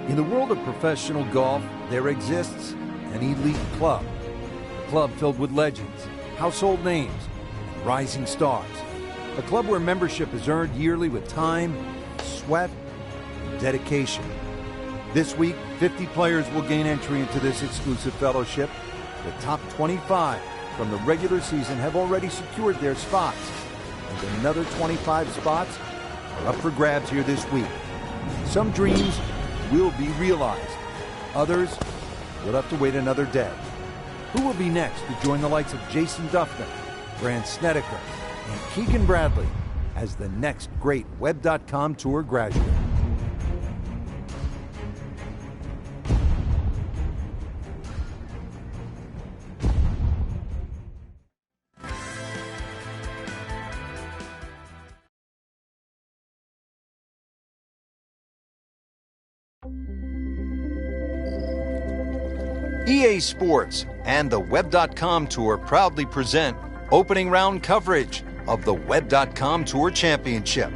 In the world of professional golf, there exists an elite club. A club filled with legends, household names, and rising stars. A club where membership is earned yearly with time, sweat, and dedication. This week, 50 players will gain entry into this exclusive fellowship. The top 25 from the regular season have already secured their spots, and another 25 spots are up for grabs here this week. Some dreams will be realized. Others will have to wait another day. Who will be next to join the likes of Jason Dufner, Grant Snedeker, and Keegan Bradley as the next great Web.com Tour graduate? EA Sports and the Web.com Tour proudly present opening round coverage of the Web.com Tour Championship.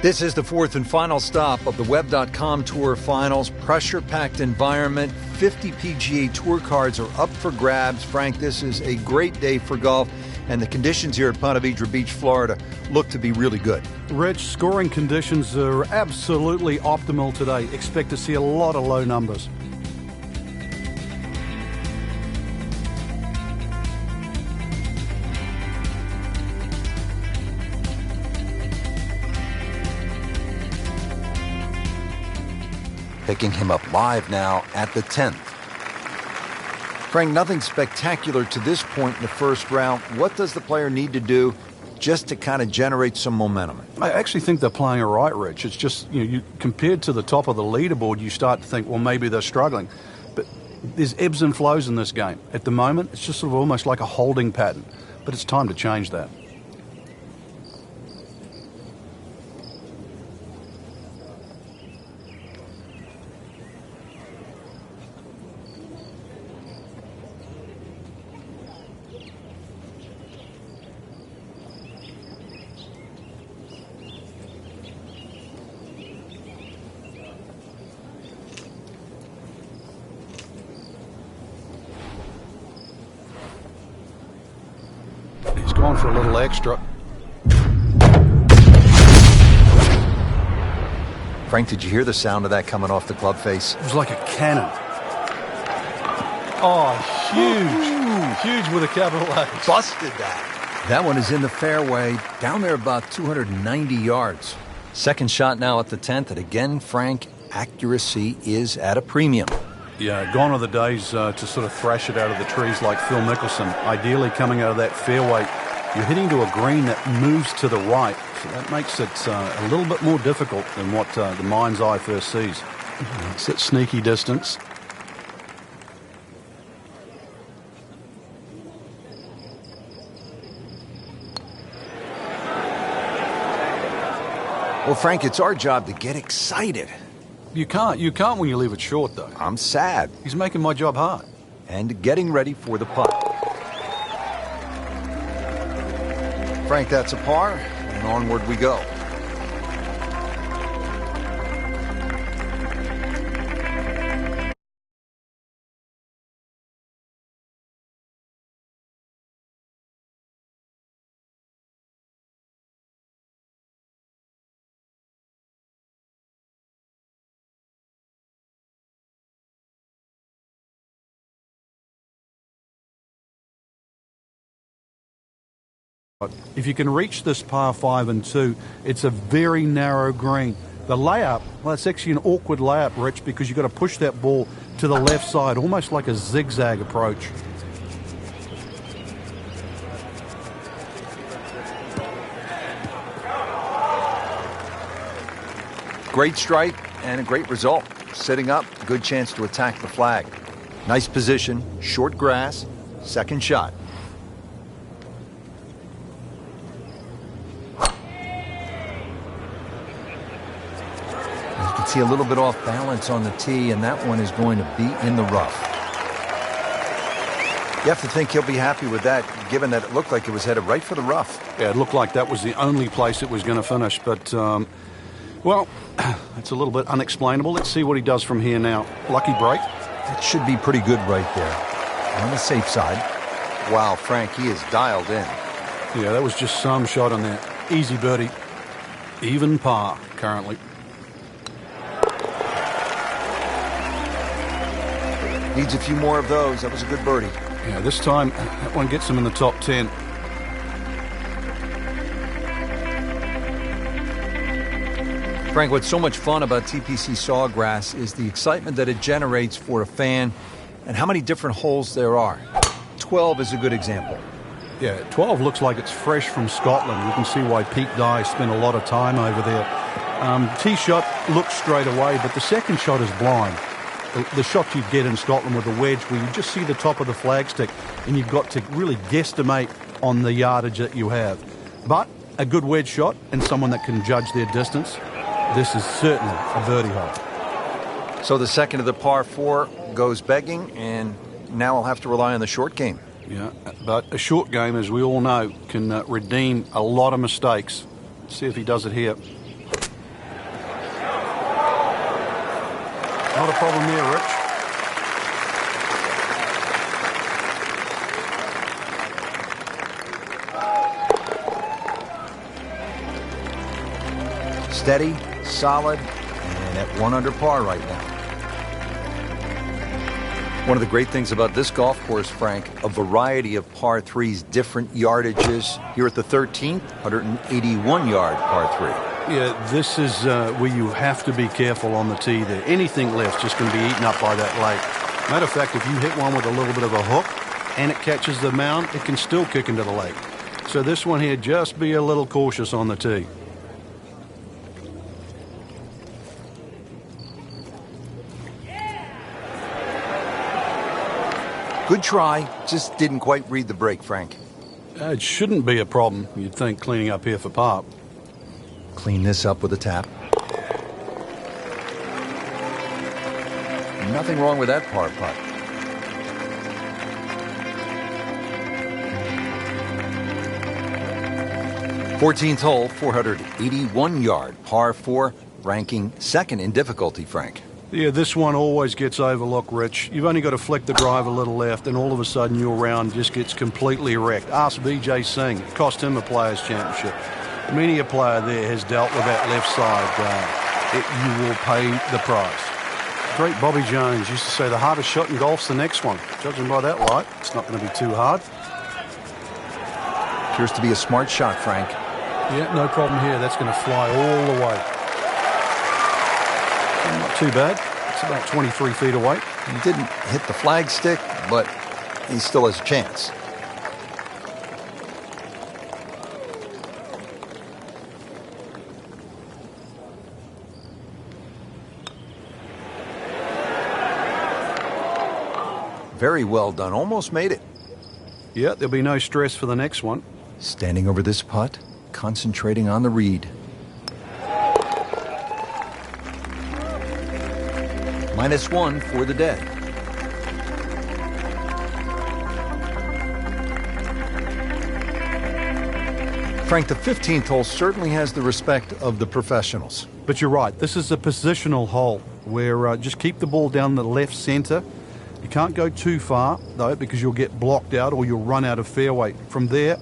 This is the fourth and final stop of the Web.com Tour Finals. Pressure-packed environment. 50 PGA Tour cards are up for grabs. Frank, this is a great day for golf, and the conditions here at Ponte Vedra Beach, Florida, look to be really good. Rich, scoring conditions are absolutely optimal today. Expect to see a lot of low numbers. Picking him up live now at the 10th. Frank, nothing spectacular to this point in the first round. What does the player need to do just to kind of generate some momentum? I actually think they're playing it right, Rich. It's just, compared to the top of the leaderboard, you start to think, well, maybe they're struggling. But there's ebbs and flows in this game. At the moment, it's just sort of almost like a holding pattern. But it's time to change that. Going for a little extra. Frank, did you hear the sound of that coming off the club face? It was like a cannon. Oh, huge with a capital H. Busted that. That one is in the fairway, down there about 290 yards. Second shot now at the 10th, and again, Frank, accuracy is at a premium. Yeah, gone are the days to sort of thrash it out of the trees like Phil Mickelson. Ideally, coming out of that fairway, you're hitting to a green that moves to the right, so that makes it a little bit more difficult than what the mind's eye first sees. It's that sneaky distance. Well, Frank, it's our job to get excited. You can't when you leave it short, though. I'm sad. He's making my job hard. And getting ready for the putt. Frank, that's a par, and onward we go. If you can reach this par 5 and 2, it's a very narrow green. The layup, well, it's actually an awkward layup, Rich, because you've got to push that ball to the left side, almost like a zigzag approach. Great strike and a great result. Sitting up, good chance to attack the flag. Nice position, short grass, second shot. See a little bit off balance on the tee, and that one is going to be in the rough. You have to think he'll be happy with that, given that it looked like it was headed right for the rough. Yeah, it looked like that was the only place it was going to finish, but Well, it's a little bit unexplainable. Let's see what he does from here now. Lucky break. That should be pretty good right there. On the safe side. Wow, Frank, he is dialed in. Yeah, that was just some shot on there. Easy birdie. Even par currently. Needs a few more of those. That was a good birdie. Yeah, this time that one gets him in the top 10. Frank, what's so much fun about TPC Sawgrass is the excitement that it generates for a fan and how many different holes there are. 12 is a good example. Yeah, 12 looks like it's fresh from Scotland. You can see why Pete Dye spent a lot of time over there. Tee shot looks straight away, but the second shot is blind. The shot you get in Scotland with a wedge where you just see the top of the flagstick and you've got to really guesstimate on the yardage that you have. But a good wedge shot and someone that can judge their distance, this is certainly a birdie hole. So the second of the par 4 goes begging, and now I'll have to rely on the short game. Yeah, but a short game, as we all know, can redeem a lot of mistakes. Let's see if he does it here. Not a problem there, Rich. Steady, solid, and at 1 under par right now. One of the great things about this golf course, Frank, a variety of par 3s, different yardages. Here at the 13th, 181-yard par 3. Yeah, this is where you have to be careful on the tee there. Anything left's just going to be eaten up by that lake. Matter of fact, if you hit one with a little bit of a hook and it catches the mound, it can still kick into the lake. So this one here, just be a little cautious on the tee. Good try, just didn't quite read the break, Frank. It shouldn't be a problem, you'd think, cleaning up here for par. Clean this up with a tap. Nothing wrong with that par putt. Fourteenth hole, 481-yard par 4, ranking second in difficulty, Frank. Yeah, this one always gets overlooked, Rich. You've only got to flick the drive a little left, and all of a sudden your round just gets completely wrecked. Ask BJ Singh. It cost him a Players' Championship. Many a player there has dealt with that left side. You will pay the price. Great Bobby Jones used to say the hardest shot in golf's the next one. Judging by that light, it's not going to be too hard. Appears to be a smart shot, Frank. Yeah, no problem here. That's going to fly all the way. Not too bad. It's about 23 feet away. He didn't hit the flagstick, but he still has a chance. Very well done. Almost made it. Yeah, there'll be no stress for the next one. Standing over this putt, concentrating on the read. -1 for the day. Frank, the 15th hole certainly has the respect of the professionals. But you're right. This is a positional hole where just keep the ball down the left center. You can't go too far, though, because you'll get blocked out or you'll run out of fairway. From there,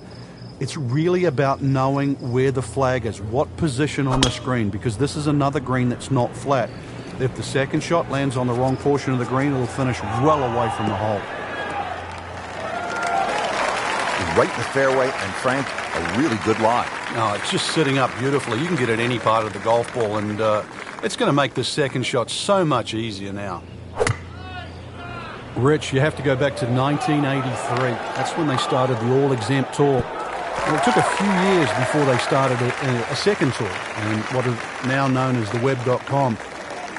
it's really about knowing where the flag is, what position on the screen, because this is another green that's not flat. If the second shot lands on the wrong portion of the green, it'll finish well away from the hole. Right in the fairway, and Frank, a really good lie. No, it's just sitting up beautifully. You can get it any part of the golf ball, and it's going to make the second shot so much easier now. Rich, you have to go back to 1983. That's when they started the All-Exempt Tour. Well, it took a few years before they started a second tour, and what is now known as the Web.com.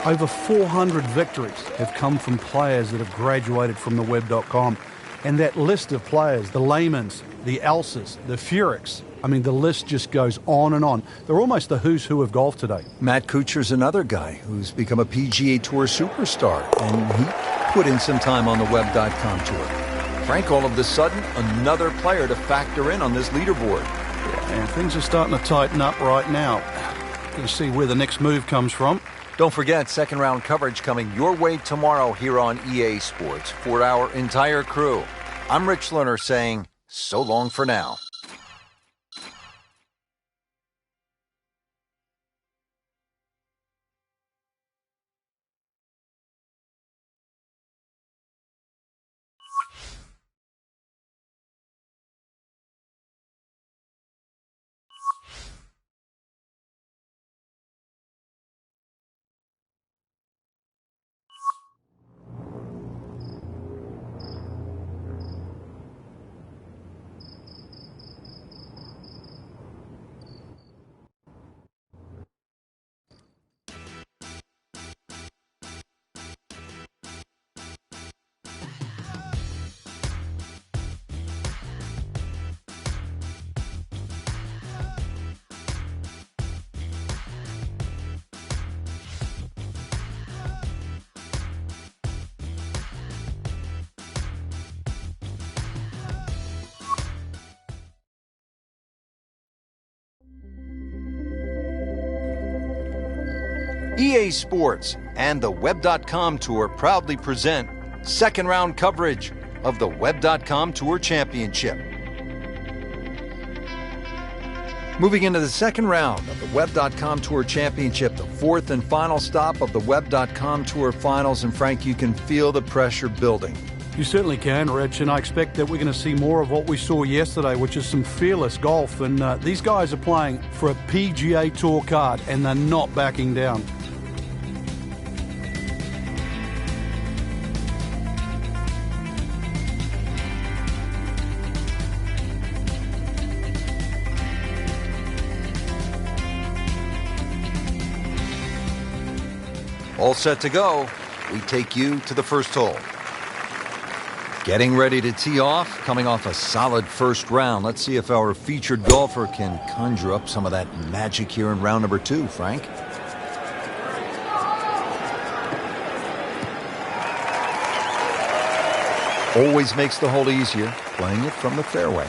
Over 400 victories have come from players that have graduated from the Web.com. And that list of players, the Leymans, the Elses, the Furiks, I mean, the list just goes on and on. They're almost the who's who of golf today. Matt Kuchar's another guy who's become a PGA Tour superstar, and he put in some time on the Web.com tour. Frank, all of a sudden, another player to factor in on this leaderboard. And things are starting to tighten up right now. Going to see where the next move comes from. Don't forget, second round coverage coming your way tomorrow here on EA Sports. For our entire crew, I'm Rich Lerner saying so long for now. EA Sports and the Web.com Tour proudly present second round coverage of the Web.com Tour Championship. Moving into the second round of the Web.com Tour Championship, the fourth and final stop of the Web.com Tour Finals. And Frank, you can feel the pressure building. You certainly can, Rich, and I expect that we're going to see more of what we saw yesterday, which is some fearless golf. And these guys are playing for a PGA Tour card, and they're not backing down. All set to go. We take you to the first hole. Getting ready to tee off, coming off a solid first round. Let's see if our featured golfer can conjure up some of that magic here in round number 2, Frank. Always makes the hole easier, playing it from the fairway.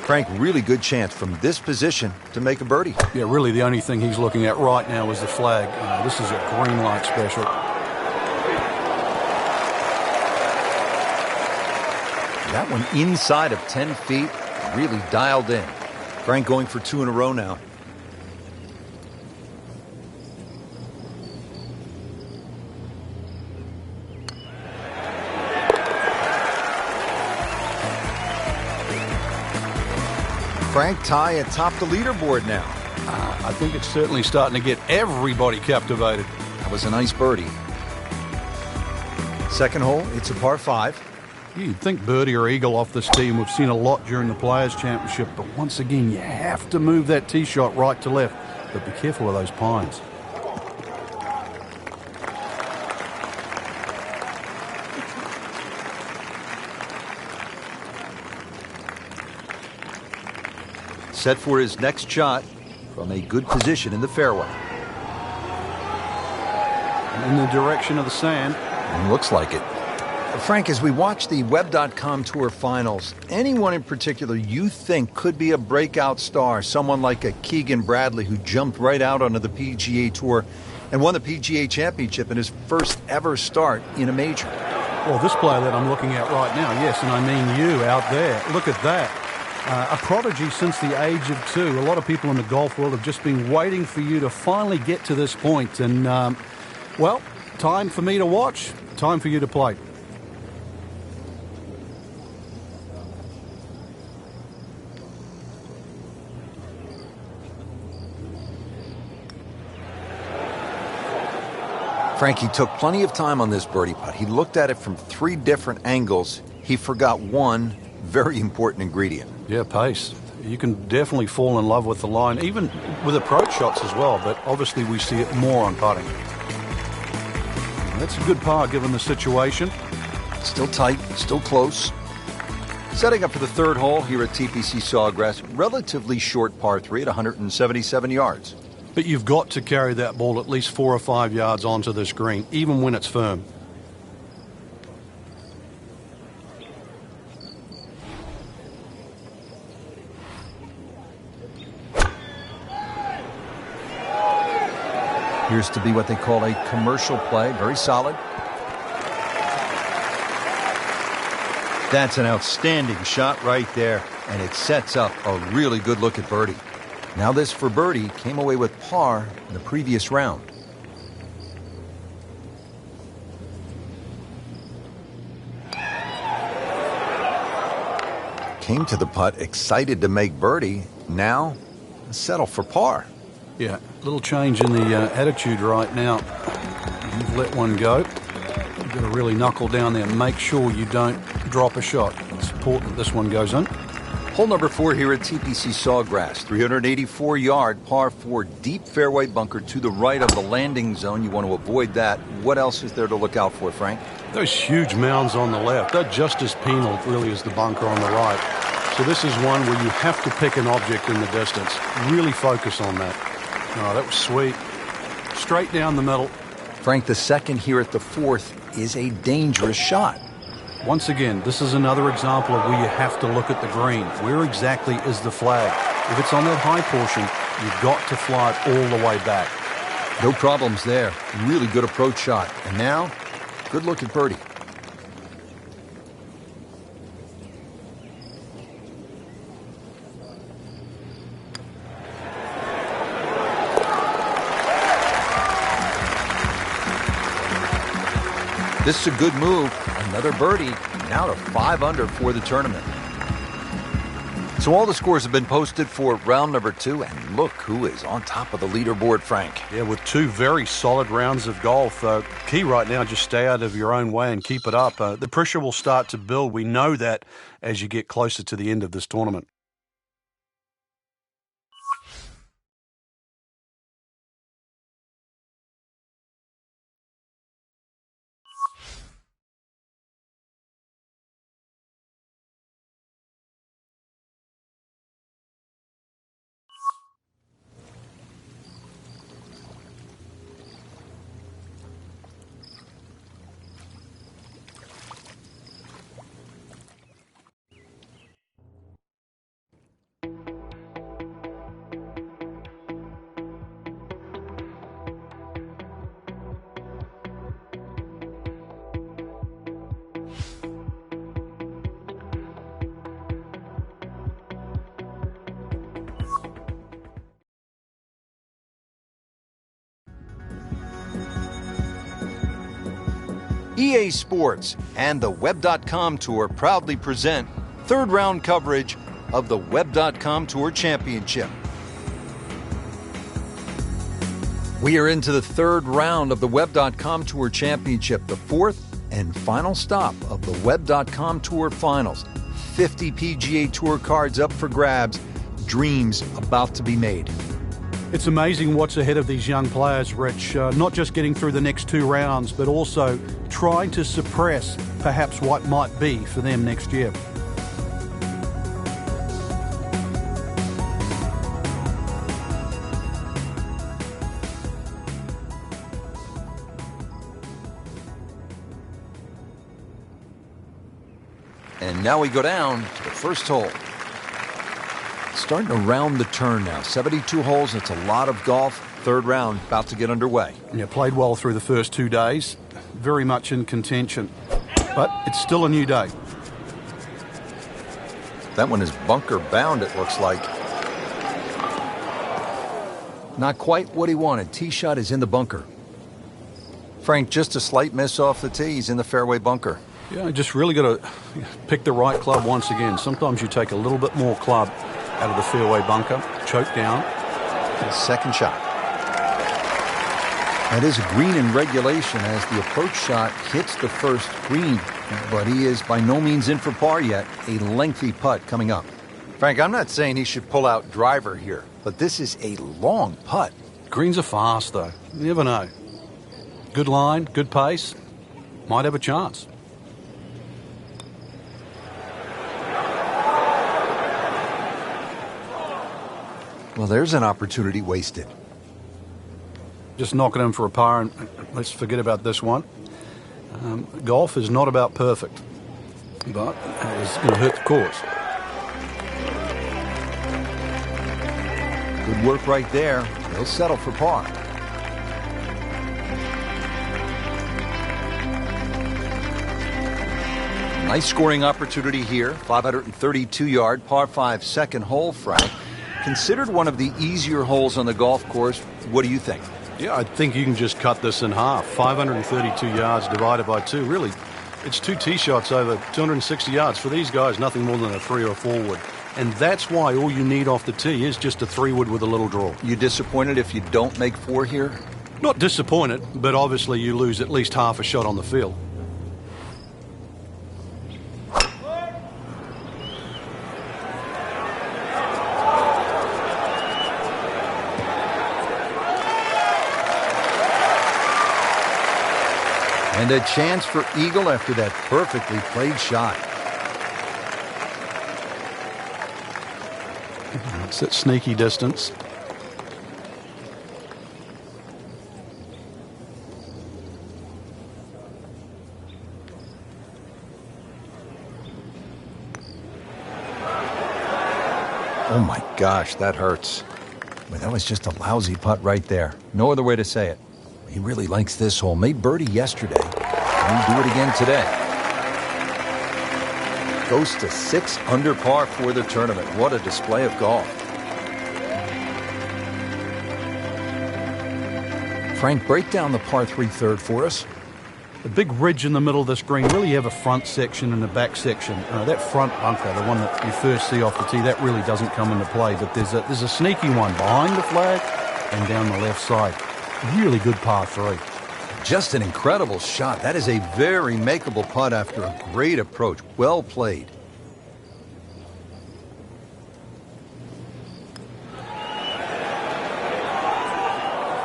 Frank, really good chance from this position to make a birdie. Yeah, really the only thing he's looking at right now is the flag. This is a green light special. That one inside of 10 feet, really dialed in. Frank going for 2 in a row now. Frank, tie atop the leaderboard now. I think it's certainly starting to get everybody captivated. That was a nice birdie. Second hole, it's a par 5. You'd think birdie or eagle off this tee. We've seen a lot during the Players' Championship, but once again, you have to move that tee shot right to left. But be careful of those pines. Set for his next shot from a good position in the fairway. In the direction of the sand. Looks like it. Frank, as we watch the Web.com Tour Finals, anyone in particular you think could be a breakout star? Someone like a Keegan Bradley who jumped right out onto the PGA Tour and won the PGA Championship in his first ever start in a major. Well, this player that I'm looking at right now, yes, and I mean you out there. Look at that. A prodigy since the age of 2. A lot of people in the golf world have just been waiting for you to finally get to this point. And, well, time for me to watch, time for you to play. Frankie took plenty of time on this birdie putt. He looked at it from 3 different angles. He forgot one very important ingredient. Yeah, pace. You can definitely fall in love with the line, even with approach shots as well, but obviously we see it more on putting. That's a good par given the situation. Still tight, still close. Setting up for the third hole here at TPC Sawgrass, relatively short par 3 at 177 yards. But you've got to carry that ball at least 4 or 5 yards onto this green, even when it's firm. Appears to be what they call a commercial play. Very solid. That's an outstanding shot right there, and it sets up a really good look at birdie. Now this for birdie came away with par in the previous round. Came to the putt excited to make birdie. Now, settle for par. Yeah, a little change in the attitude right now. You've let one go. You've got to really knuckle down there and make sure you don't drop a shot. It's important this one goes in. Hole number 4 here at TPC Sawgrass. 384-yard par 4 deep fairway bunker to the right of the landing zone. You want to avoid that. What else is there to look out for, Frank? Those huge mounds on the left, they're just as penal really as the bunker on the right. So this is one where you have to pick an object in the distance. Really focus on that. Oh, that was sweet. Straight down the middle. Frank, the second here at the 4th is a dangerous shot. Once again, this is another example of where you have to look at the green. Where exactly is the flag? If it's on that high portion, you've got to fly it all the way back. No problems there. Really good approach shot. And now, good look at birdie. This is a good move. Another birdie. Now to 5 under for the tournament. So all the scores have been posted for round number 2, and look who is on top of the leaderboard, Frank. Yeah, with 2 very solid rounds of golf. Key right now, just stay out of your own way and keep it up. The pressure will start to build. We know that as you get closer to the end of this tournament. EA Sports and the Web.com Tour proudly present third round coverage of the Web.com Tour Championship. We are into the third round of the Web.com Tour Championship, the 4th and final stop of the Web.com Tour Finals. 50 PGA Tour cards up for grabs, dreams about to be made. It's amazing what's ahead of these young players, Rich. Not just getting through the next 2 rounds, but also trying to suppress perhaps what might be for them next year. And now we go down to the first hole. Starting to round the turn now. 72 holes, it's a lot of golf. Third round about to get underway. Yeah, played well through the first 2 days. Very much in contention. But it's still a new day. That one is bunker bound, it looks like. Not quite what he wanted. Tee shot is in the bunker. Frank, just a slight miss off the tee. He's in the fairway bunker. Yeah, just really got to pick the right club once again. Sometimes you take a little bit more club out of the fairway bunker, choke down. His second shot. That is a green in regulation as the approach shot hits the first green. But he is by no means in for par yet. A lengthy putt coming up. Frank, I'm not saying he should pull out driver here, but this is a long putt. Greens are fast, though. You never know. Good line, good pace. Might have a chance. Well, there's an opportunity wasted. Just knock it in for a par, and let's forget about this one. Golf is not about perfect, but it's going to hurt the course. Good work right there. He'll settle for par. Nice scoring opportunity here. 532-yard par 5 second hole, Frank. Considered one of the easier holes on the golf course. What do you think? Yeah, I think you can just cut this in half. 532 yards divided by 2. Really, it's 2 tee shots over 260 yards. For these guys, nothing more than a 3 or a 4 wood. And that's why all you need off the tee is just a 3 wood with a little draw. You disappointed if you don't make 4 here? Not disappointed, but obviously you lose at least half a shot on the field. And a chance for eagle after that perfectly played shot. It's that sneaky distance. Oh my gosh, that hurts. Well, that was just a lousy putt right there. No other way to say it. He really likes this hole. Made birdie yesterday. And he'll do it again today. Goes to 6 under par for the tournament. What a display of golf. Frank, break down the par 3 third for us. The big ridge in the middle of this green, really you have a front section and a back section. That front bunker, the one that you first see off the tee, that really doesn't come into play. But there's a sneaky one behind the flag and down the left side. Really good par 3. Just an incredible shot. That is a very makeable putt after a great approach. Well played.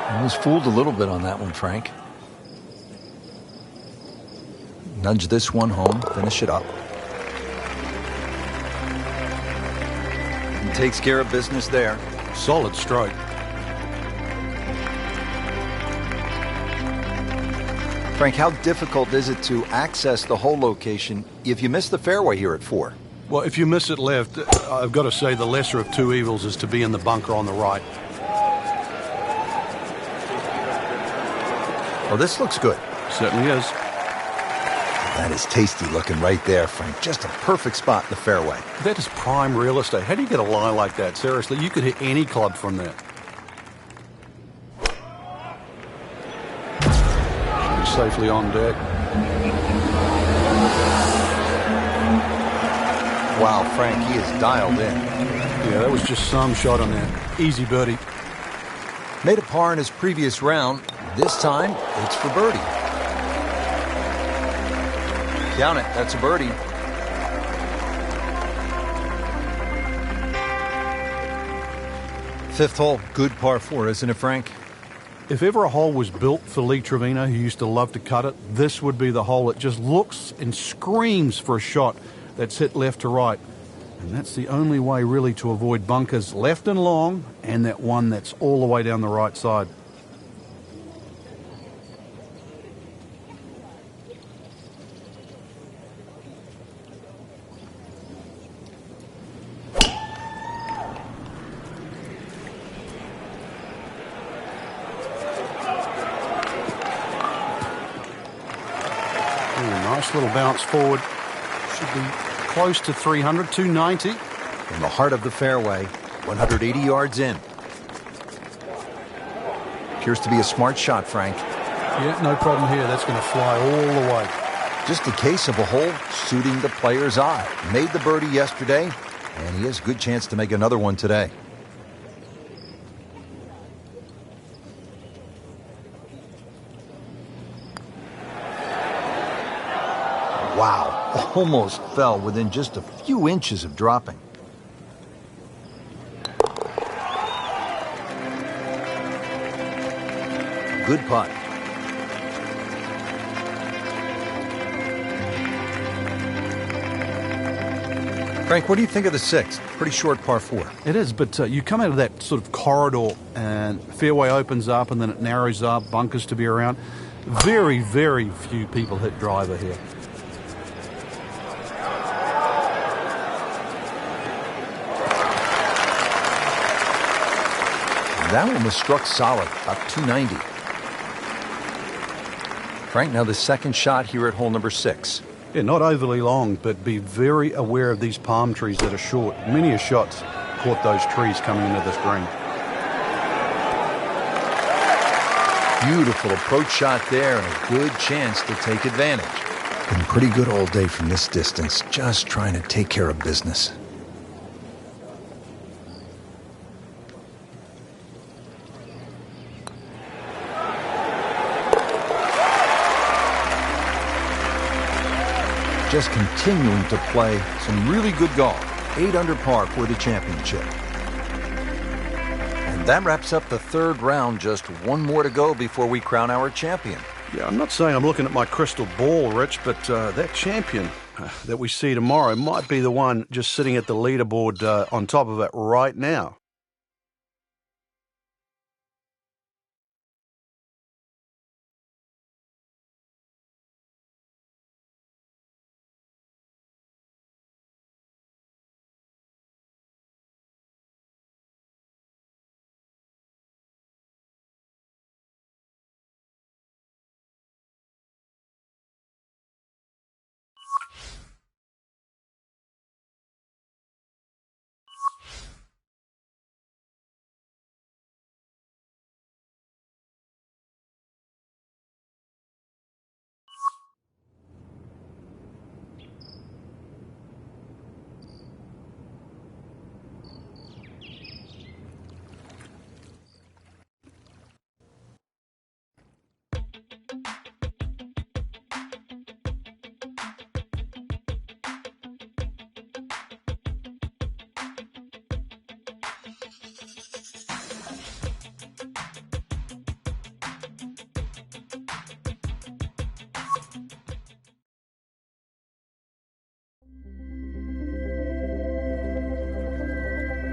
I was fooled a little bit on that one, Frank. Nudge this one home, finish it up. He takes care of business there. Solid stroke. Frank, how difficult is it to access the hole location if you miss the fairway here at 4? Well, if you miss it left, I've got to say the lesser of 2 evils is to be in the bunker on the right. Well, this looks good. Certainly is. That is tasty looking right there, Frank. Just a perfect spot in the fairway. That is prime real estate. How do you get a lie like that? Seriously, you could hit any club from that. Safely on deck. Wow, Frank, he is dialed in. Yeah, that was just some shot on that. Easy birdie. Made a par in his previous round. This time, it's for birdie. Down it. That's a birdie. Fifth hole, good par 4, isn't it, Frank? If ever a hole was built for Lee Trevino, who used to love to cut it, this would be the hole. It just looks and screams for a shot that's hit left to right. And that's the only way really to avoid bunkers left and long and that one that's all the way down the right side. Nice little bounce forward. Should be close to 300, 290. In the heart of the fairway, 180 yards in. Appears to be a smart shot, Frank. Yeah, no problem here. That's going to fly all the way. Just a case of a hole suiting the player's eye. Made the birdie yesterday, and he has a good chance to make another one today. Wow, almost fell within just a few inches of dropping. Good putt. Frank, what do you think of the 6th? Pretty short par 4. It is, but you come out of that sort of corridor and fairway opens up and then it narrows up, bunkers to be around. Very, very few people hit driver here. That one was struck solid, about 290. Frank, now the second shot here at hole number 6. Yeah, not overly long, but be very aware of these palm trees that are short. Many a shot's caught those trees coming into this green. Beautiful approach shot there and a good chance to take advantage. Been pretty good all day from this distance, just trying to take care of business. Just continuing to play some really good golf. 8 under par for the championship. And that wraps up the third round. Just one more to go before we crown our champion. Yeah, I'm not saying I'm looking at my crystal ball, Rich, but that champion that we see tomorrow might be the one just sitting at the leaderboard on top of it right now.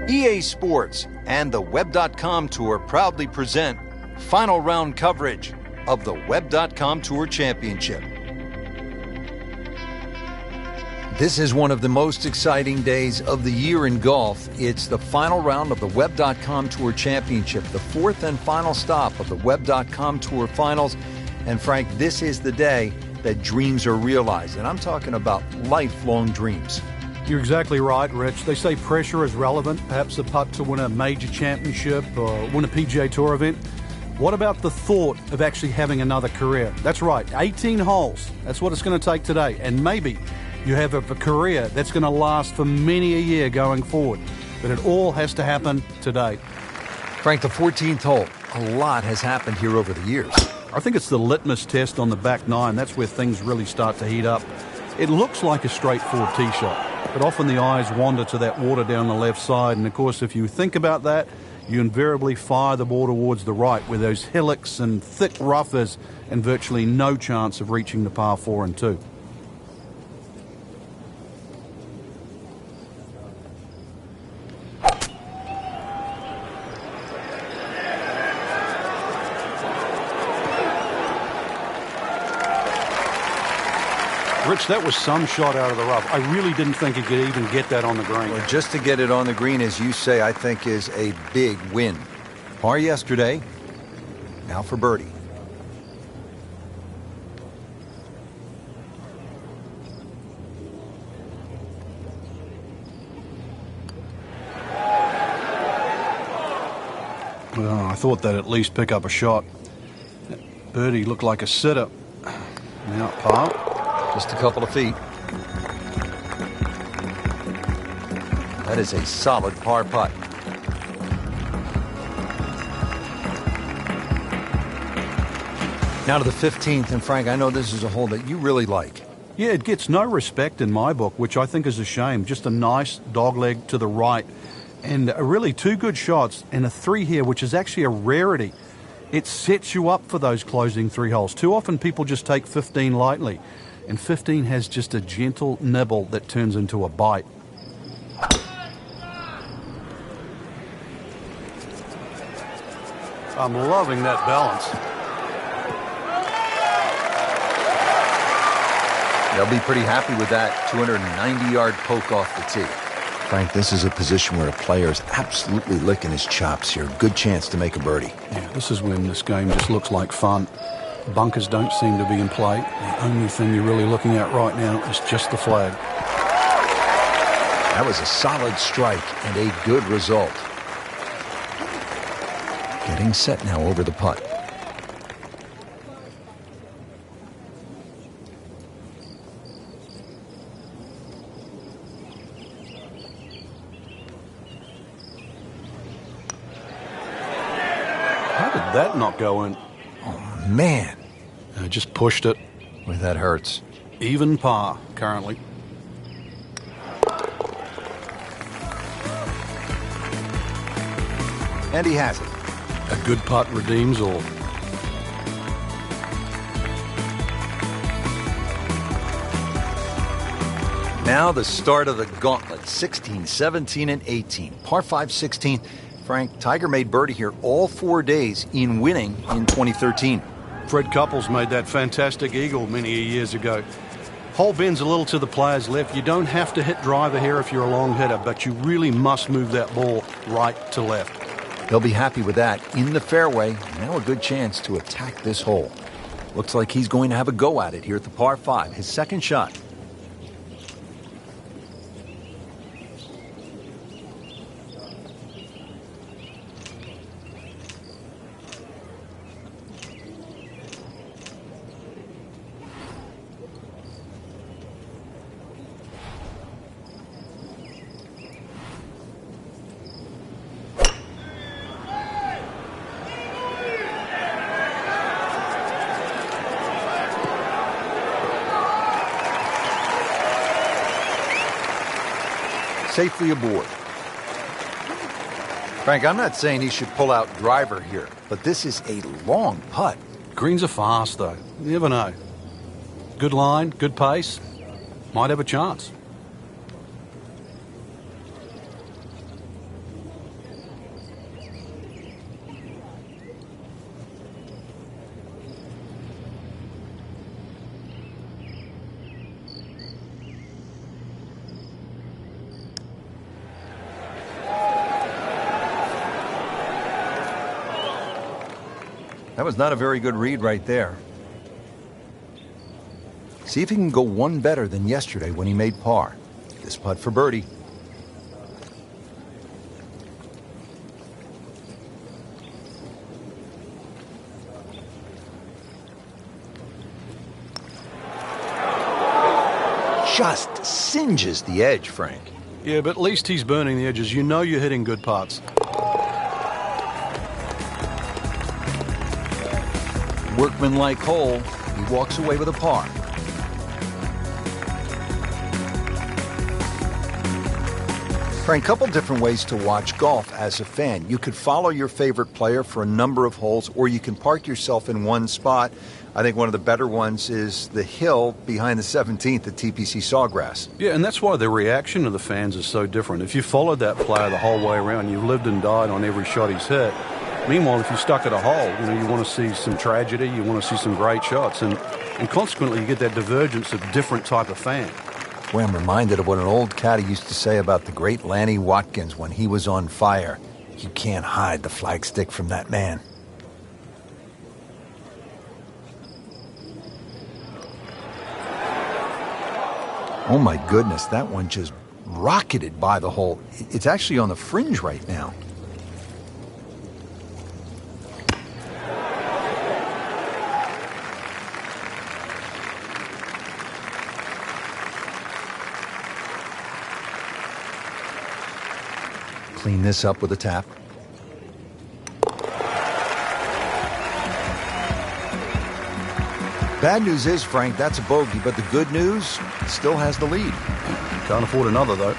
EA Sports and the Web.com Tour proudly present final round coverage of the Web.com Tour Championship. This is one of the most exciting days of the year in golf. It's the final round of the Web.com Tour Championship, the fourth and final stop of the Web.com Tour Finals. And Frank, this is the day that dreams are realized. And I'm talking about lifelong dreams. You're exactly right, Rich. They say pressure is relevant, perhaps the putt to win a major championship or win a PGA Tour event. What about the thought of actually having another career? That's right, 18 holes. That's what it's going to take today. And maybe you have a career that's going to last for many a year going forward. But it all has to happen today. Frank, the 14th hole. A lot has happened here over the years. I think it's the litmus test on the back nine. That's where things really start to heat up. It looks like a straightforward tee shot, but often the eyes wander to that water down the left side. And, of course, if you think about that, you invariably fire the ball towards the right where those hillocks and thick rough is and virtually no chance of reaching the par 4 and 2. Rich, that was some shot out of the rough. I really didn't think he could even get that on the green. Well, just to get it on the green, as you say, I think is a big win. Par yesterday, now for birdie. Well, I thought they'd at least pick up a shot. That birdie looked like a sitter. Now par. Just a couple of feet. That is a solid par putt. Now to the 15th, and Frank, I know this is a hole that you really like. Yeah, it gets no respect in my book, which I think is a shame. Just a nice dogleg to the right. And really 2 good shots and a 3 here, which is actually a rarity. It sets you up for those closing 3 holes. Too often people just take 15 lightly. And 15 has just a gentle nibble that turns into a bite. I'm loving that balance. They'll be pretty happy with that 290-yard poke off the tee. Frank, this is a position where a player is absolutely licking his chops here. Good chance to make a birdie. Yeah, this is when this game just looks like fun. Bunkers don't seem to be in play. The only thing you're really looking at right now is just the flag. That was a solid strike and a good result. Getting set now over the putt. How did that not go in? Oh, man. Just pushed it. Boy, that hurts. Even par currently. And he has it. A good putt redeems all. Now the start of the gauntlet, 16, 17, and 18. Par 5, 16. Frank, Tiger made birdie here all 4 days in winning in 2013. Fred Couples made that fantastic eagle many years ago. Hole bends a little to the player's left. You don't have to hit driver here if you're a long hitter, but you really must move that ball right to left. He'll be happy with that. In the fairway, now a good chance to attack this hole. Looks like he's going to have a go at it here at the par 5, his second shot. Safely aboard. Frank, I'm not saying he should pull out driver here, but this is a long putt. Greens are fast, though. You never know. Good line, good pace. Might have a chance. That was not a very good read right there. See if he can go one better than yesterday when he made par. This putt for birdie. Just singes the edge, Frank. Yeah, but at least he's burning the edges. You know you're hitting good putts. Workmanlike hole. He walks away with a par. Frank, a couple different ways to watch golf as a fan. You could follow your favorite player for a number of holes, or you can park yourself in one spot. I think one of the better ones is the hill behind the 17th at TPC Sawgrass. Yeah, and that's why the reaction of the fans is so different. If you followed that player the whole way around, you've lived and died on every shot he's hit. Meanwhile, if you're stuck at a hole, you want to see some tragedy, you want to see some great shots, and consequently you get that divergence of different type of fan. Boy, I'm reminded of what an old caddy used to say about the great Lanny Watkins when he was on fire. You can't hide the flagstick from that man. Oh my goodness, that one just rocketed by the hole. It's actually on the fringe right now. Clean this up with a tap. Bad news is, Frank, that's a bogey, but the good news, still has the lead. Can't afford another, though.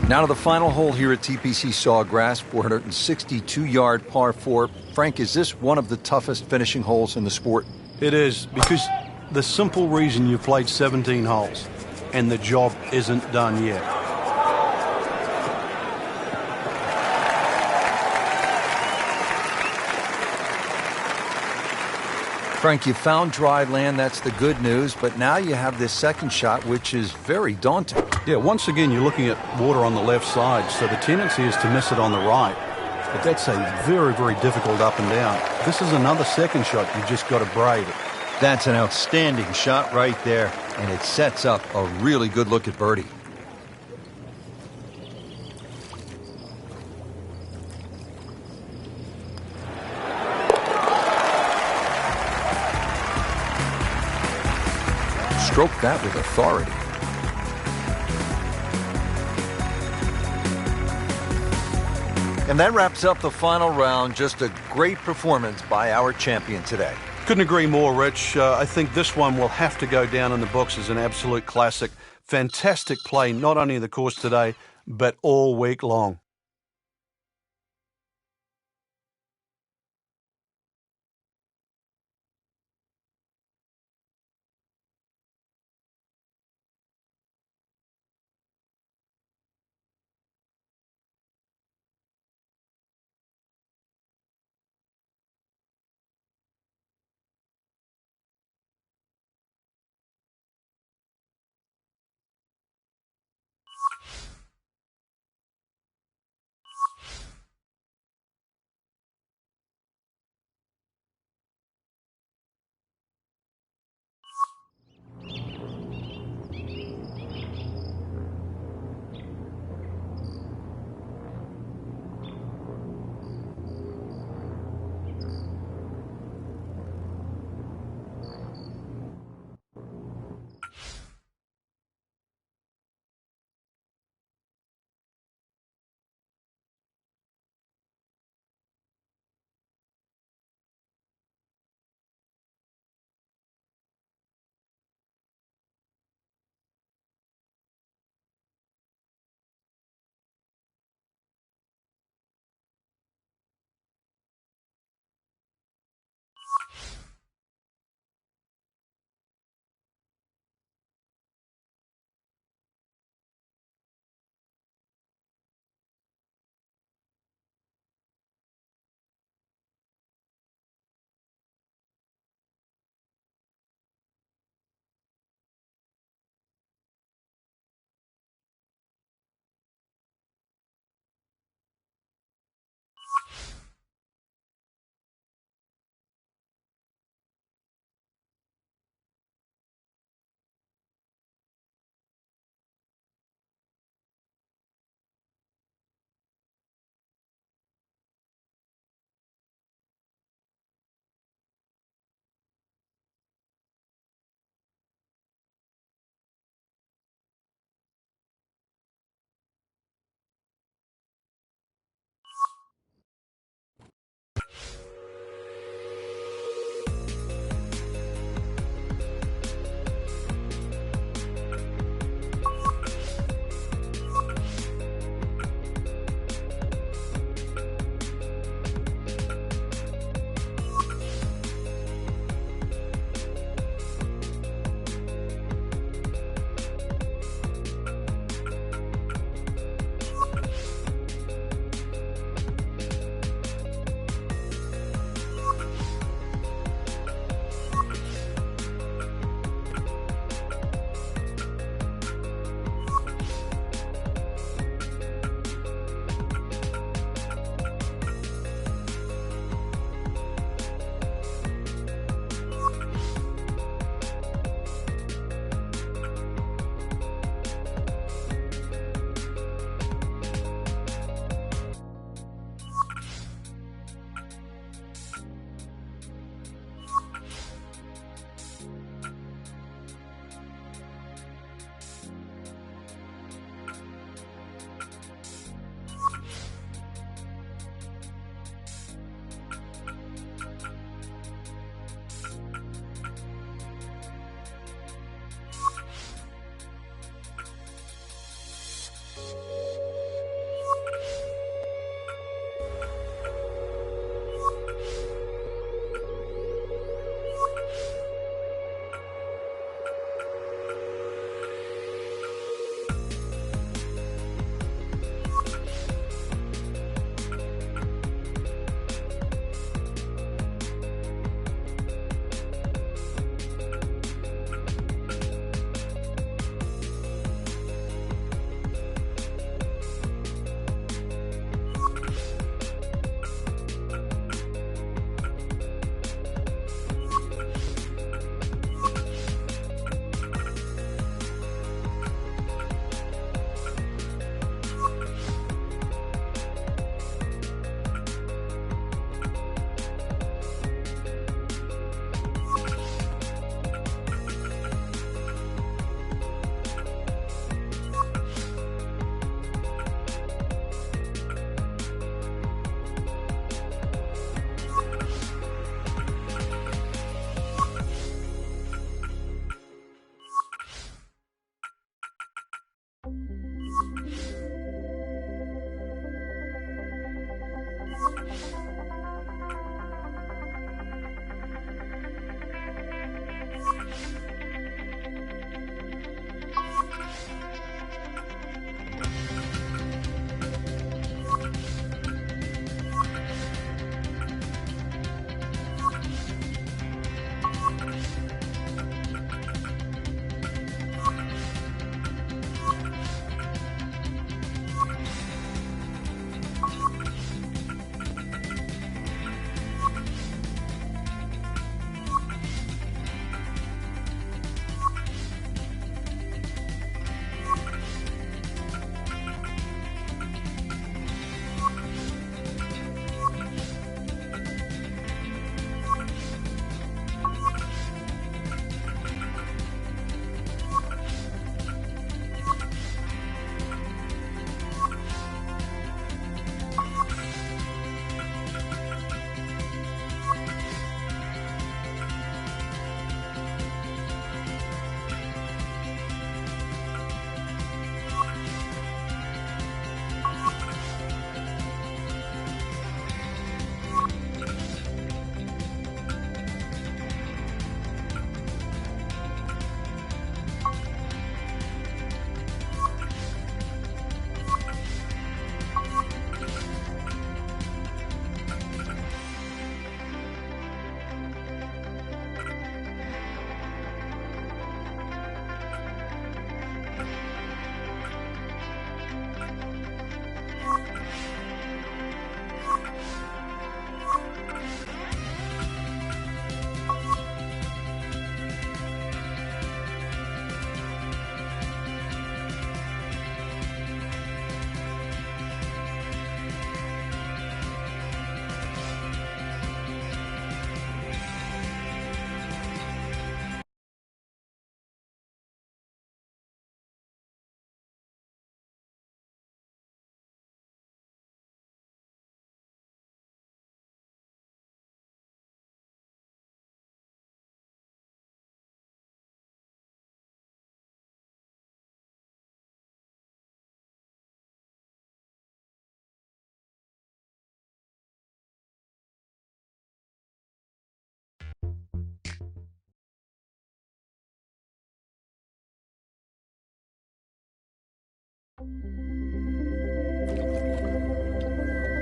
Now to the final hole here at TPC Sawgrass, 462-yard par 4. Frank, is this one of the toughest finishing holes in the sport? It is, because the simple reason you've played 17 holes and the job isn't done yet. Frank, you found dry land, that's the good news, but now you have this second shot, which is very daunting. Yeah, once again, you're looking at water on the left side, so the tendency is to miss it on the right. But that's a very, very difficult up and down. This is another second shot. You've just got to brave it. That's an outstanding shot right there, and it sets up a really good look at birdie. Stroke that with authority. And that wraps up the final round. Just a great performance by our champion today. Couldn't agree more, Rich. I think this one will have to go down in the books as an absolute classic. Fantastic play, not only in the course today, but all week long.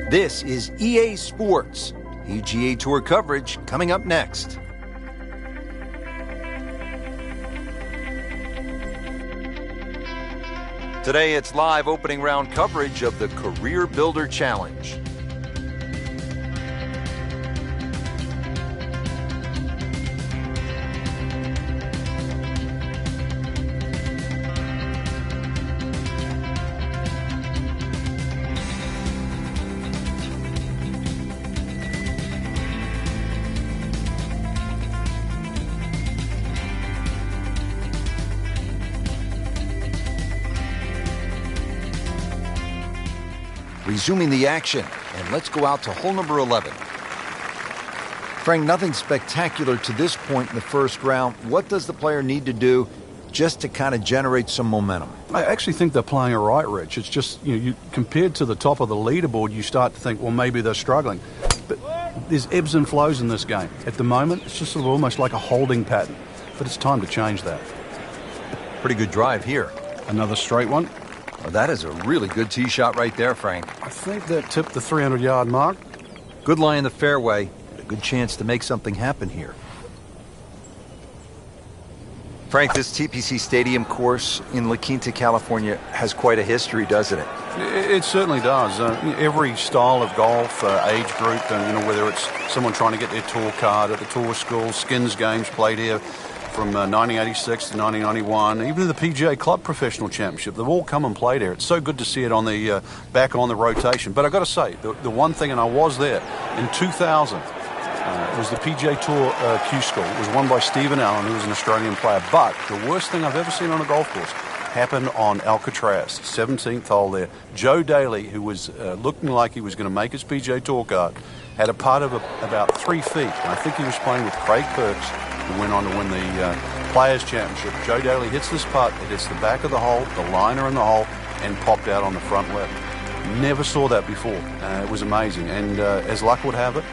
This is EA Sports. PGA Tour coverage coming up next. Today it's live opening round coverage of the Career Builder Challenge. Resuming the action, and let's go out to hole number 11. Frank, nothing spectacular to this point in the first round. What does the player need to do just to kind of generate some momentum? I actually think they're playing all right, Rich. It's just, you compared to the top of the leaderboard, you start to think, well, maybe they're struggling. But there's ebbs and flows in this game. At the moment, it's just sort of almost like a holding pattern. But it's time to change that. Pretty good drive here. Another straight one. Well, that is a really good tee shot right there, Frank. I think that tipped the 300-yard mark. Good lie in the fairway. A good chance to make something happen here. Frank, this TPC Stadium course in La Quinta, California has quite a history, doesn't it? It certainly does. Every style of golf, age group, and whether it's someone trying to get their tour card at the tour school, skins games played here from 1986 to 1991, even the PGA Club Professional Championship, they've all come and played here. It's so good to see it on the back on the rotation. But I've got to say, the one thing, and I was there in 2000. It was the PGA Tour Q School. It was won by Stephen Allen, who was an Australian player. But the worst thing I've ever seen on a golf course happened on Alcatraz, 17th hole there. Joe Daly, who was looking like he was going to make his PGA Tour card, had a putt of about 3 feet. And I think he was playing with Craig Perks, who went on to win the Players' Championship. Joe Daly hits this putt. It hits the back of the hole, the liner in the hole, and popped out on the front left. Never saw that before. It was amazing. And as luck would have it,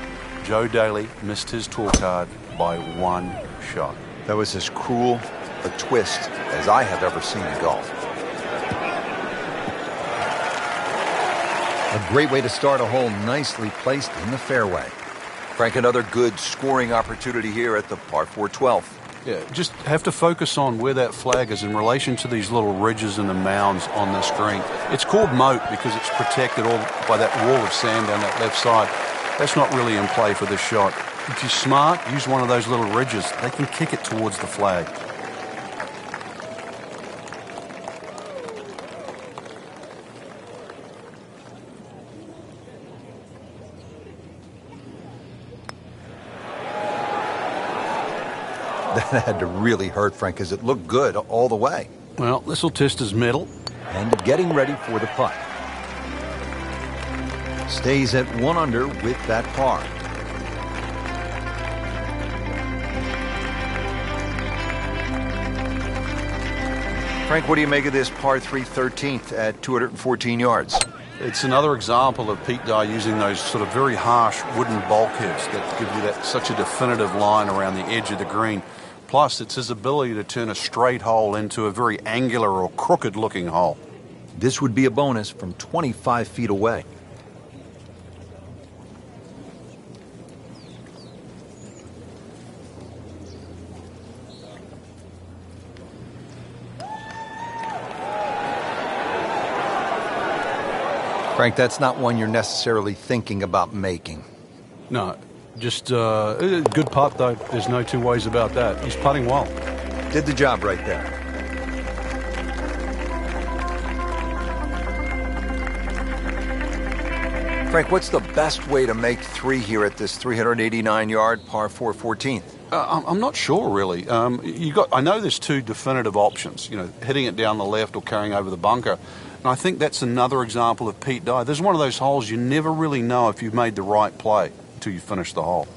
Joe Daly missed his tour card by 1 shot. That was as cruel a twist as I have ever seen in golf. A great way to start a hole, nicely placed in the fairway. Frank, another good scoring opportunity here at the par 4 12th. Yeah, just have to focus on where that flag is in relation to these little ridges and the mounds on the screen. It's called moat because it's protected all by that wall of sand down that left side. That's not really in play for this shot. If you're smart, use one of those little ridges. They can kick it towards the flag. That had to really hurt, Frank, because it looked good all the way. Well, this will test his mettle. And getting ready for the putt. Stays at 1 under with that par. Frank, what do you make of this par 3 13th at 214 yards? It's another example of Pete Dye using those sort of very harsh wooden bulkheads that give you that such a definitive line around the edge of the green. Plus, it's his ability to turn a straight hole into a very angular or crooked-looking hole. This would be a bonus from 25 feet away. Frank, that's not one you're necessarily thinking about making. No, just good putt, though. There's no two ways about that. He's putting well. Did the job right there. Frank, what's the best way to make 3 here at this 389-yard par 4 14th? I'm not sure, really. I know there's 2 definitive options, hitting it down the left or carrying over the bunker. And I think that's another example of Pete Dye. There's one of those holes you never really know if you've made the right play until you finish the hole.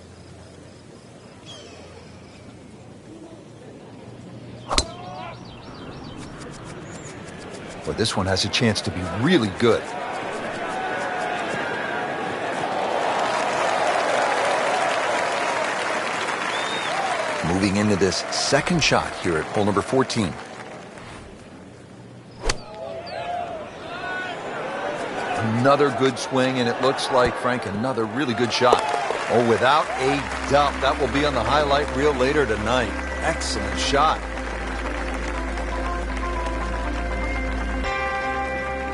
But this one has a chance to be really good. Moving into this second shot here at hole number 14. Another good swing, and it looks like, Frank, another really good shot. Oh, without a doubt, that will be on the highlight reel later tonight. Excellent shot.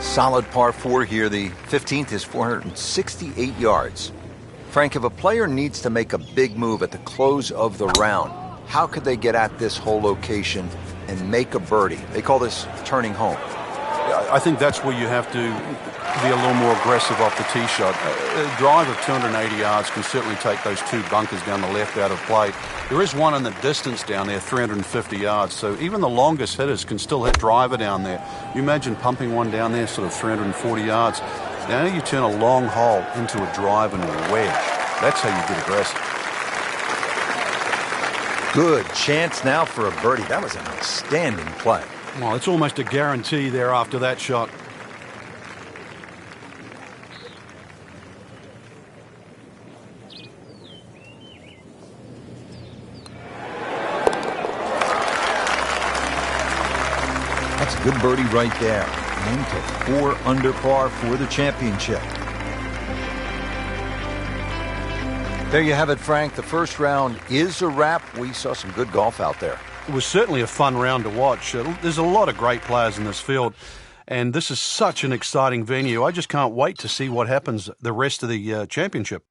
Solid par 4 here. The 15th is 468 yards. Frank, if a player needs to make a big move at the close of the round, how could they get at this whole location and make a birdie? They call this turning home. I think that's where you have to be a little more aggressive off the tee shot. A drive of 280 yards can certainly take those two bunkers down the left out of play. There is one in the distance down there, 350 yards, so even the longest hitters can still hit driver down there. You imagine pumping one down there sort of 340 yards. Now you turn a long hole into a drive and a wedge. That's how you get aggressive. Good chance now for a birdie. That was an outstanding play. Well, it's almost a guarantee there after that shot. That's a good birdie right there. Into 4 under par for the championship. There you have it, Frank. The first round is a wrap. We saw some good golf out there. It was certainly a fun round to watch. There's a lot of great players in this field, and this is such an exciting venue. I just can't wait to see what happens the rest of the championship.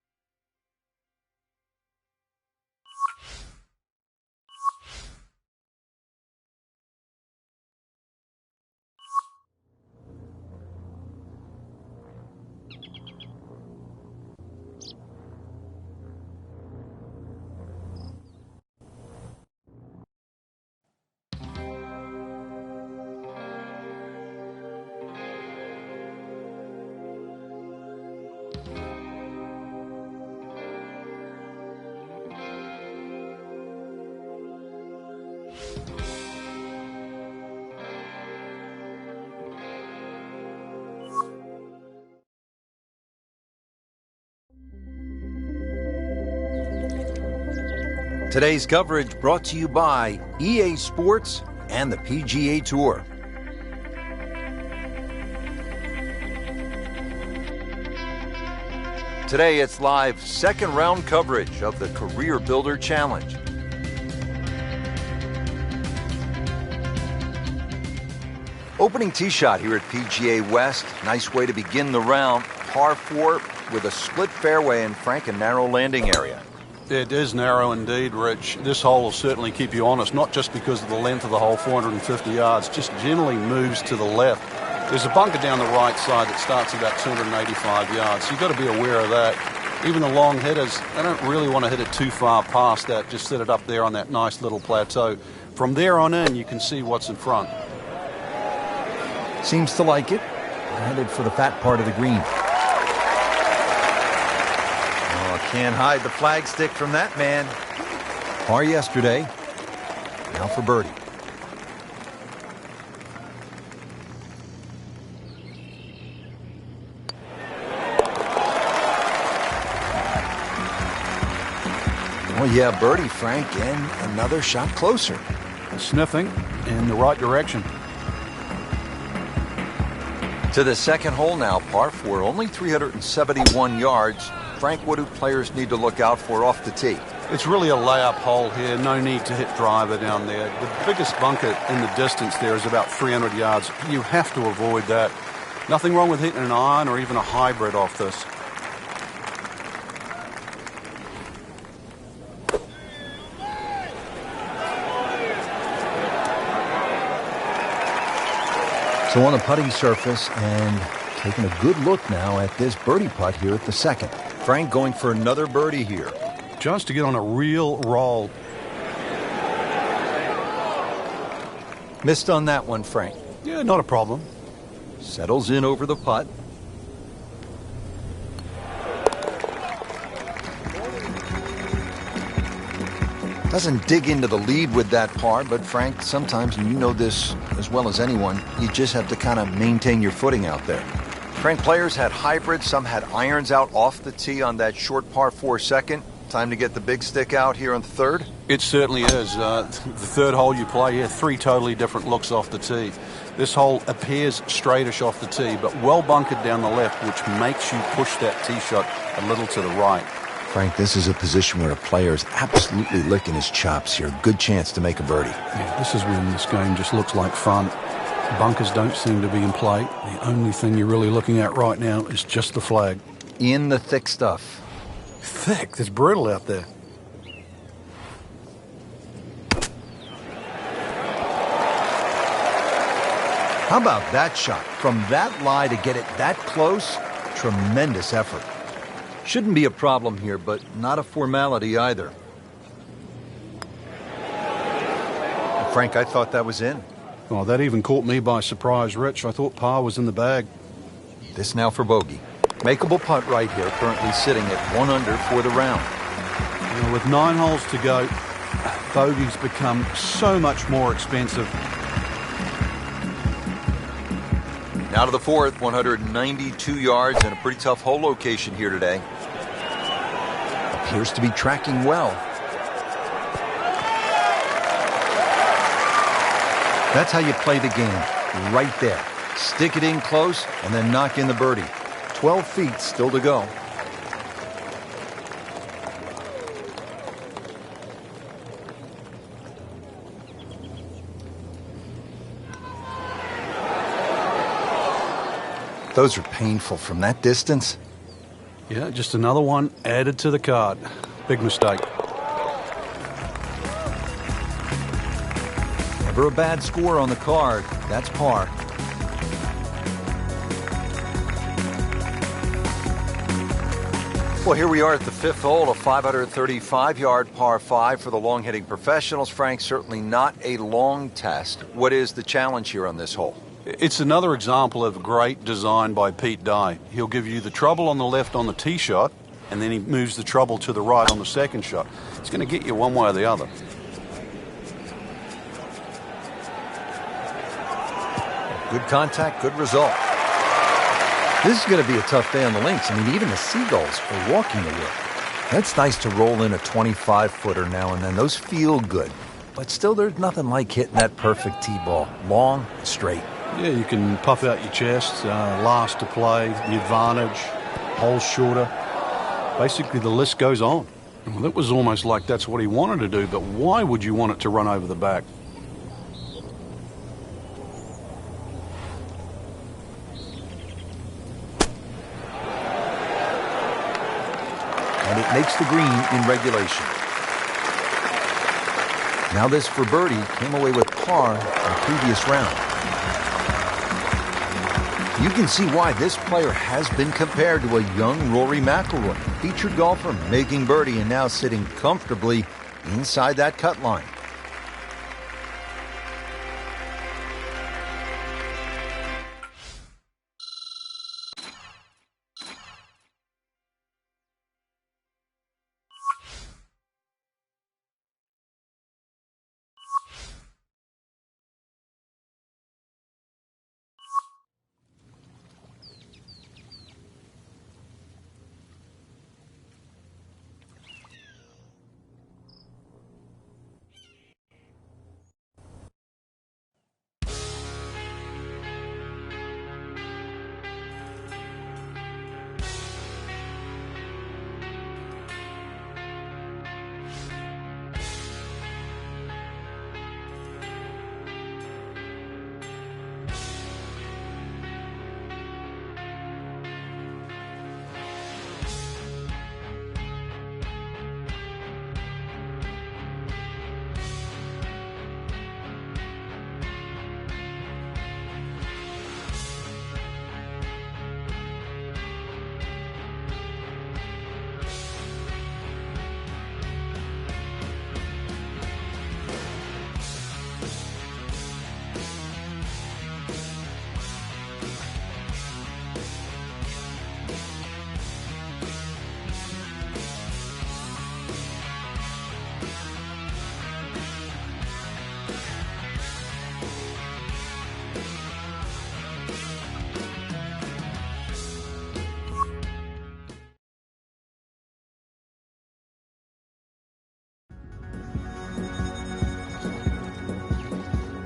Today's coverage brought to you by EA Sports and the PGA Tour. Today it's live second round coverage of the Career Builder Challenge. Opening tee shot here at PGA West. Nice way to begin the round. Par 4 with a split fairway and Frank, a narrow landing area. It is narrow indeed, Rich. This hole will certainly keep you honest, not just because of the length of the hole, 450 yards, just generally moves to the left. There's a bunker down the right side that starts about 285 yards, so you've got to be aware of that. Even the long hitters, they don't really want to hit it too far past that, just set it up there on that nice little plateau. From there on in, you can see what's in front. Seems to like it. Headed for the fat part of the green. Can't hide the flagstick from that man. Par yesterday. Now for birdie. Oh yeah, birdie, Frank, and another shot closer. Sniffing in the right direction. To the second hole now, par 4, only 371 yards. Frank, what do players need to look out for off the tee? It's really a layup hole here. No need to hit driver down there. The biggest bunker in the distance there is about 300 yards. You have to avoid that. Nothing wrong with hitting an iron or even a hybrid off this. So on the putting surface and taking a good look now at this birdie putt here at the second. Frank going for another birdie here. Just to get on a real roll. Missed on that one, Frank. Yeah, not a problem. Settles in over the putt. Doesn't dig into the lead with that par, but Frank, sometimes, and you know this as well as anyone, you just have to kind of maintain your footing out there. Frank, players had hybrids, some had irons out off the tee on that short par 4 second. Time to get the big stick out here on the third? It certainly is. The third hole you play here, 3 totally different looks off the tee. This hole appears straightish off the tee, but well bunkered down the left, which makes you push that tee shot a little to the right. Frank, this is a position where a player is absolutely licking his chops here. Good chance to make a birdie. Yeah, this is when this game just looks like fun. Bunkers don't seem to be in play. The only thing you're really looking at right now is just the flag. In the thick stuff. Thick? It's brutal out there. How about that shot? From that lie to get it that close, tremendous effort. Shouldn't be a problem here, but not a formality either. Frank, I thought that was in. Oh, that even caught me by surprise, Rich. I thought par was in the bag. This now for bogey. Makeable putt right here, currently sitting at 1 under for the round. You know, with 9 holes to go, bogeys become so much more expensive. Now to the fourth, 192 yards and a pretty tough hole location here today. Appears to be tracking well. That's how you play the game, right there. Stick it in close and then knock in the birdie. 12 feet still to go. Those are painful from that distance. Yeah, just another one added to the card. Big mistake. Never a bad score on the card. That's par. Well, here we are at the 5th hole, a 535-yard par 5 for the long-hitting professionals. Frank, certainly not a long test. What is the challenge here on this hole? It's another example of great design by Pete Dye. He'll give you the trouble on the left on the tee shot, and then he moves the trouble to the right on the second shot. It's going to get you one way or the other. Good contact, good result. This is going to be a tough day on the links. I mean, even the Seagulls are walking to work. That's nice to roll in a 25-footer now and then. Those feel good. But still, there's nothing like hitting that perfect tee ball. Long and straight. Yeah, you can puff out your chest, last to play, the advantage, holes shorter. Basically, the list goes on. Well, it was almost like that's what he wanted to do, but why would you want it to run over the back? And it makes the green in regulation. Now this for birdie came away with par in the previous round. You can see why this player has been compared to a young Rory McIlroy, featured golfer making birdie and now sitting comfortably inside that cut line.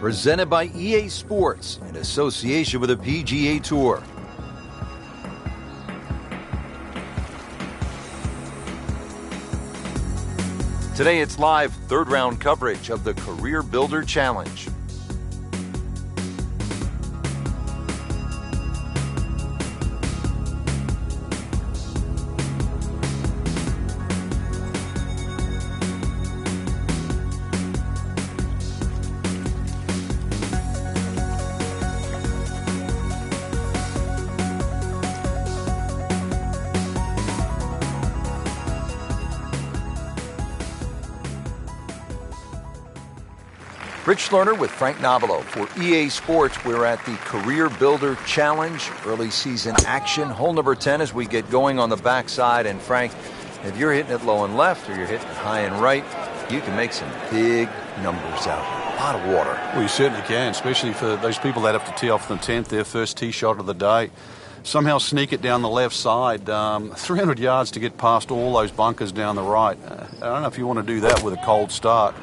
presented by EA Sports in association with the PGA Tour. Today it's live third round coverage of the Career Builder Challenge. Rich Lerner with Frank Nobilo for EA Sports. We're at the Career Builder Challenge, early season action. Hole number 10 as we get going on the backside. And Frank, if you're hitting it low and left or you're hitting it high and right, you can make some big numbers out here. A lot of water. Well, you certainly can, especially for those people that have to tee off the 10th, their first tee shot of the day. Somehow sneak it down the left side. 300 yards to get past all those bunkers down the right. I don't know if you want to do that with a cold start.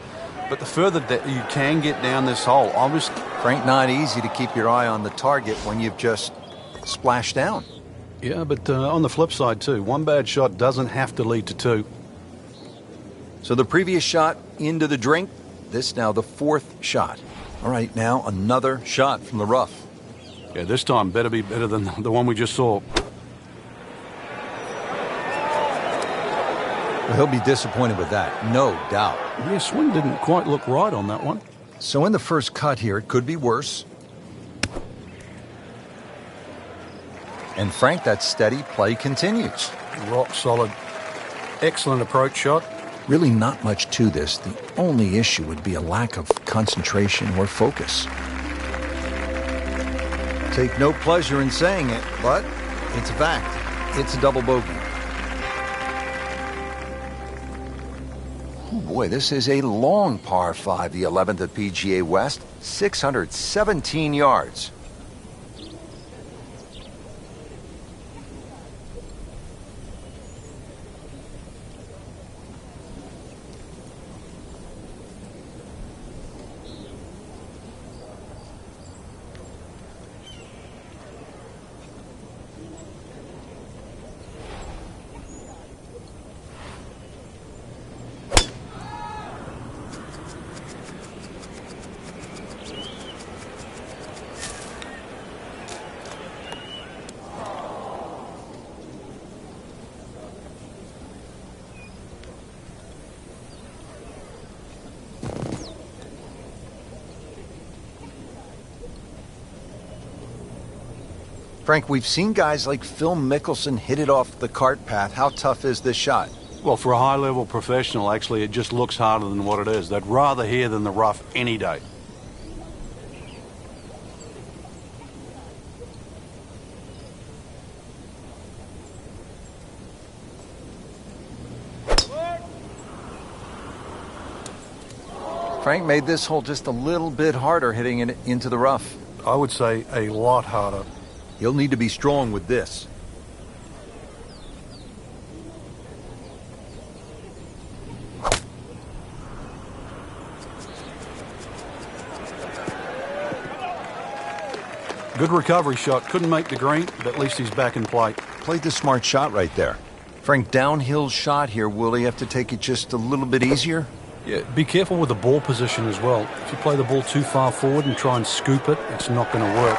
But the further that you can get down this hole, obviously... Frank, not easy to keep your eye on the target when you've just splashed down. Yeah, but on the flip side, too, one bad shot doesn't have to lead to two. So the previous shot into the drink, this now the fourth shot. All right, now another shot from the rough. Yeah, this time better be better than the one we just saw. Well, he'll be disappointed with that, no doubt. Yeah, swing didn't quite look right on that one. So in the first cut here, it could be worse. And Frank, that steady play continues. Rock solid. Excellent approach shot. Really not much to this. The only issue would be a lack of concentration or focus. Take no pleasure in saying it, but it's a fact. It's a double bogey. Oh boy, this is a long par 5, the 11th at PGA West, 617 yards. Frank, we've seen guys like Phil Mickelson hit it off the cart path. How tough is this shot? Well, for a high-level professional, actually, it just looks harder than what it is. They'd rather here than the rough any day. Frank made this hole just a little bit harder hitting it into the rough. I would say a lot harder. He'll need to be strong with this. Good recovery shot. Couldn't make the green, but at least he's back in play. Played the smart shot right there. Frank, downhill shot here. Will he have to take it just a little bit easier? Yeah, be careful with the ball position as well. If you play the ball too far forward and try and scoop it, it's not going to work.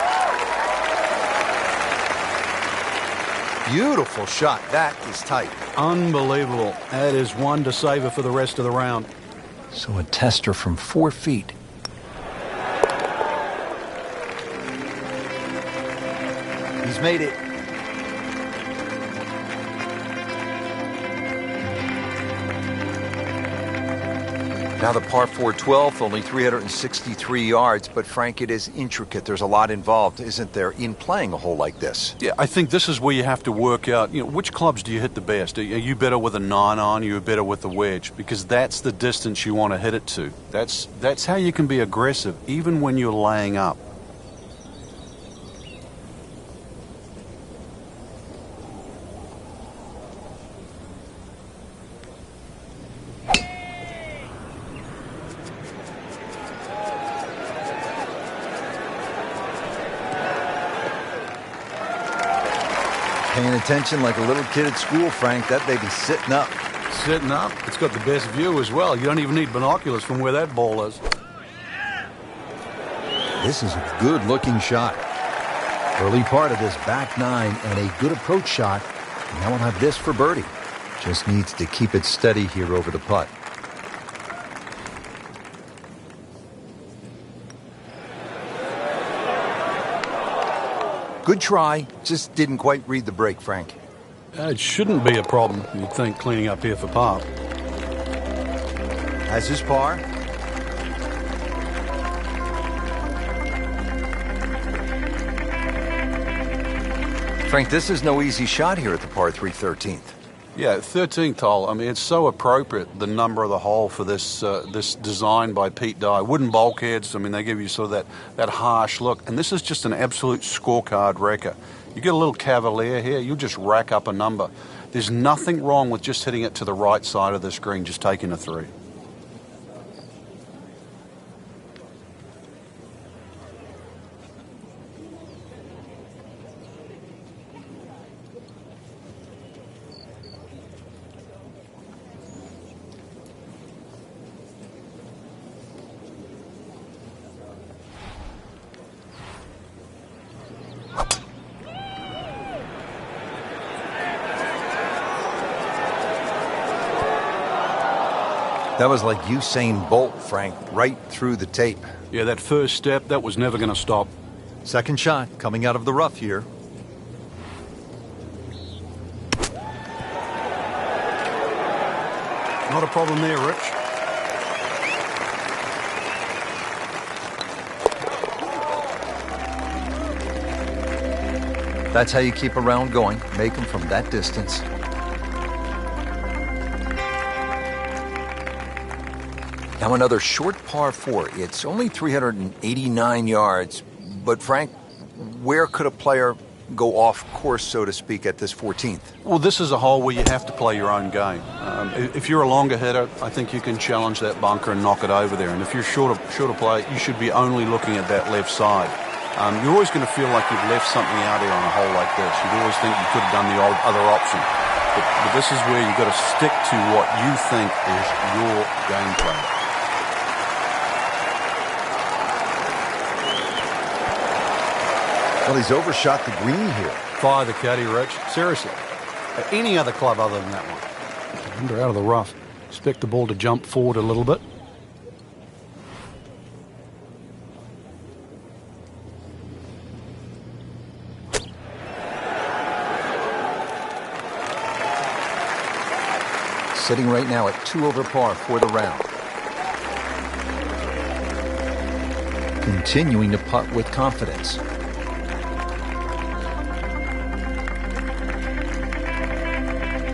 Beautiful shot. That is tight. Unbelievable. That is one to savor for the rest of the round. So a tester from 4 feet. He's made it. Now the par 4 12th, only 363 yards, but Frank, it is intricate. There's a lot involved, isn't there, in playing a hole like this? Yeah, I think this is where you have to work out, which clubs do you hit the best? Are you better with a 9-iron? Are you better with the wedge? Because that's the distance you want to hit it to. That's how you can be aggressive, even when you're laying up. attention like a little kid at school, Frank. That baby's sitting up. Sitting up. It's got the best view as well. You don't even need binoculars from where that ball is. This is a good-looking shot. Early part of this back nine and a good approach shot. Now we'll have this for birdie. Just needs to keep it steady here over the putt. Good try, just didn't quite read the break, Frank. It shouldn't be a problem, you'd think, cleaning up here for par. Has his par. Frank, this is no easy shot here at the par 3 13th. Yeah, 13th hole. I mean, it's so appropriate, the number of the hole for this this design by Pete Dye. Wooden bulkheads, I mean, they give you sort of that harsh look. And this is just an absolute scorecard wrecker. You get a little cavalier here, you'll just rack up a number. There's nothing wrong with just hitting it to the right side of the screen, just taking a three. That was like Usain Bolt, Frank, right through the tape. Yeah, that first step, that was never going to stop. Second shot coming out of the rough here. Not a problem there, Rich. That's how you keep a round going. Make them from that distance. Now another short par 4. It's only 389 yards. But, Frank, where could a player go off course, so to speak, at this 14th? Well, this is a hole where you have to play your own game. If you're a longer hitter, I think you can challenge that bunker and knock it over there. And if you're shorter player, you should be only looking at that left side. You're always going to feel like you've left something out here on a hole like this. You'd always think you could have done the other option. But this is where you've got to stick to what you think is your game plan. Well, he's overshot the green here. Fire the caddy, Rich. Seriously. Any other club other than that one. Under out of the rough. Expect the ball to jump forward a little bit. Sitting right now at 2 over par for the round. Continuing to putt with confidence.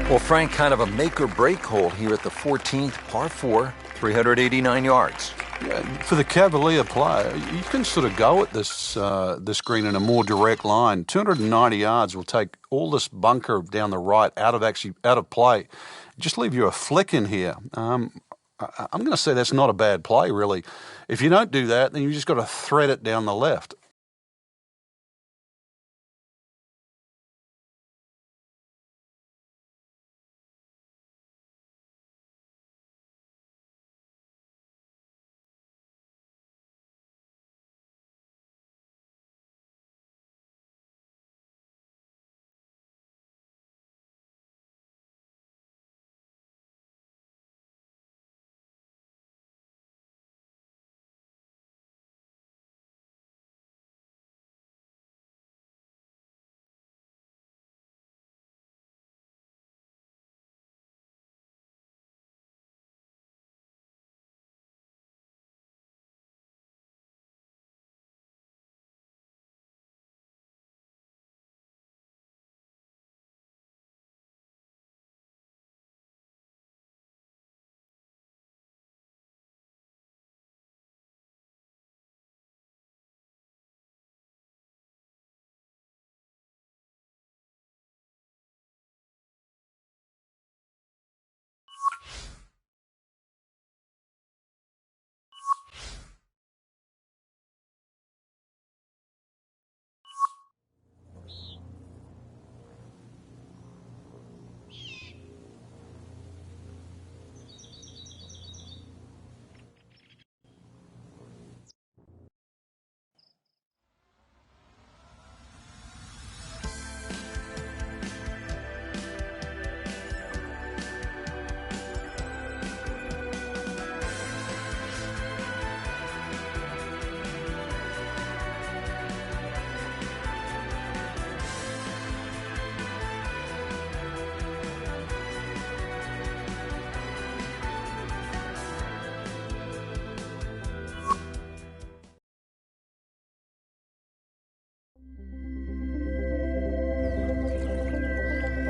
Well, Frank, kind of a make-or-break hole here at the 14th, par 4, 389 yards. Yeah, for the Cavalier player, you can sort of go at this this green in a more direct line. 290 yards will take all this bunker down the right out of play. Just leave you a flick in here. I'm going to say that's not a bad play, really. If you don't do that, then you just got to thread it down the left.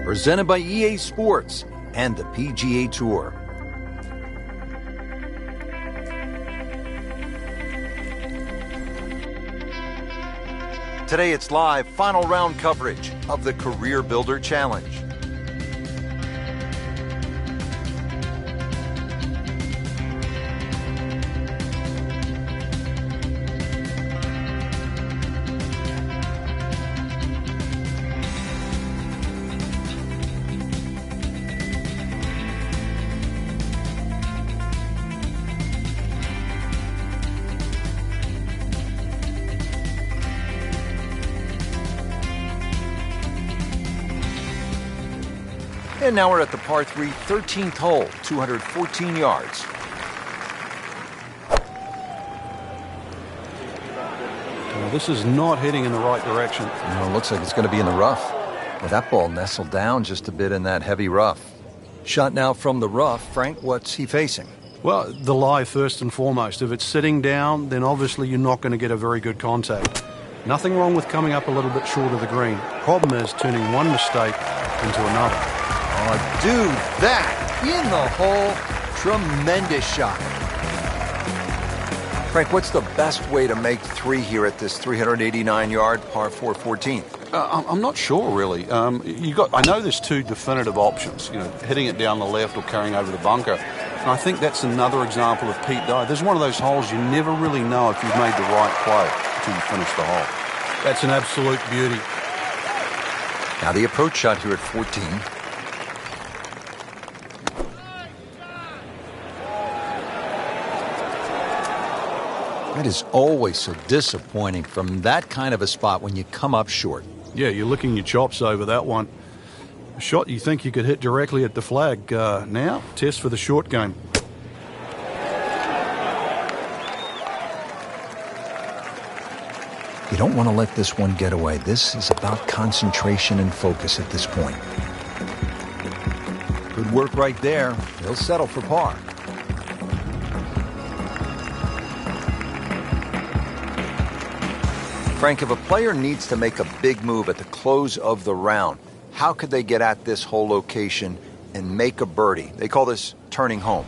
presented by EA Sports and the PGA Tour. Today it's live final round coverage of the Career Builder Challenge. And now we're at the par 3 13th hole, 214 yards. Well, this is not heading in the right direction. It looks like it's going to be in the rough. Well, that ball nestled down just a bit in that heavy rough. Shot now from the rough. Frank, what's he facing? Well, the lie first and foremost. If it's sitting down, then obviously you're not going to get a very good contact. Nothing wrong with coming up a little bit short of the green. Problem is turning one mistake into another. Oh, dude, that in the hole. Tremendous shot. Frank, what's the best way to make 3 here at this 389-yard par 4 14th? I'm not sure, really. I know there's 2 definitive options. Hitting it down the left or carrying over the bunker. And I think that's another example of Pete Dye. There's one of those holes you never really know if you've made the right play until you finish the hole. That's an absolute beauty. Now the approach shot here at 14. That is always so disappointing from that kind of a spot when you come up short. Yeah, you're licking your chops over that one. A shot you think you could hit directly at the flag. Now, test for the short game. You don't want to let this one get away. This is about concentration and focus at this point. Good work right there. He'll settle for par. Frank, if a player needs to make a big move at the close of the round, how could they get at this whole location and make a birdie? They call this turning home.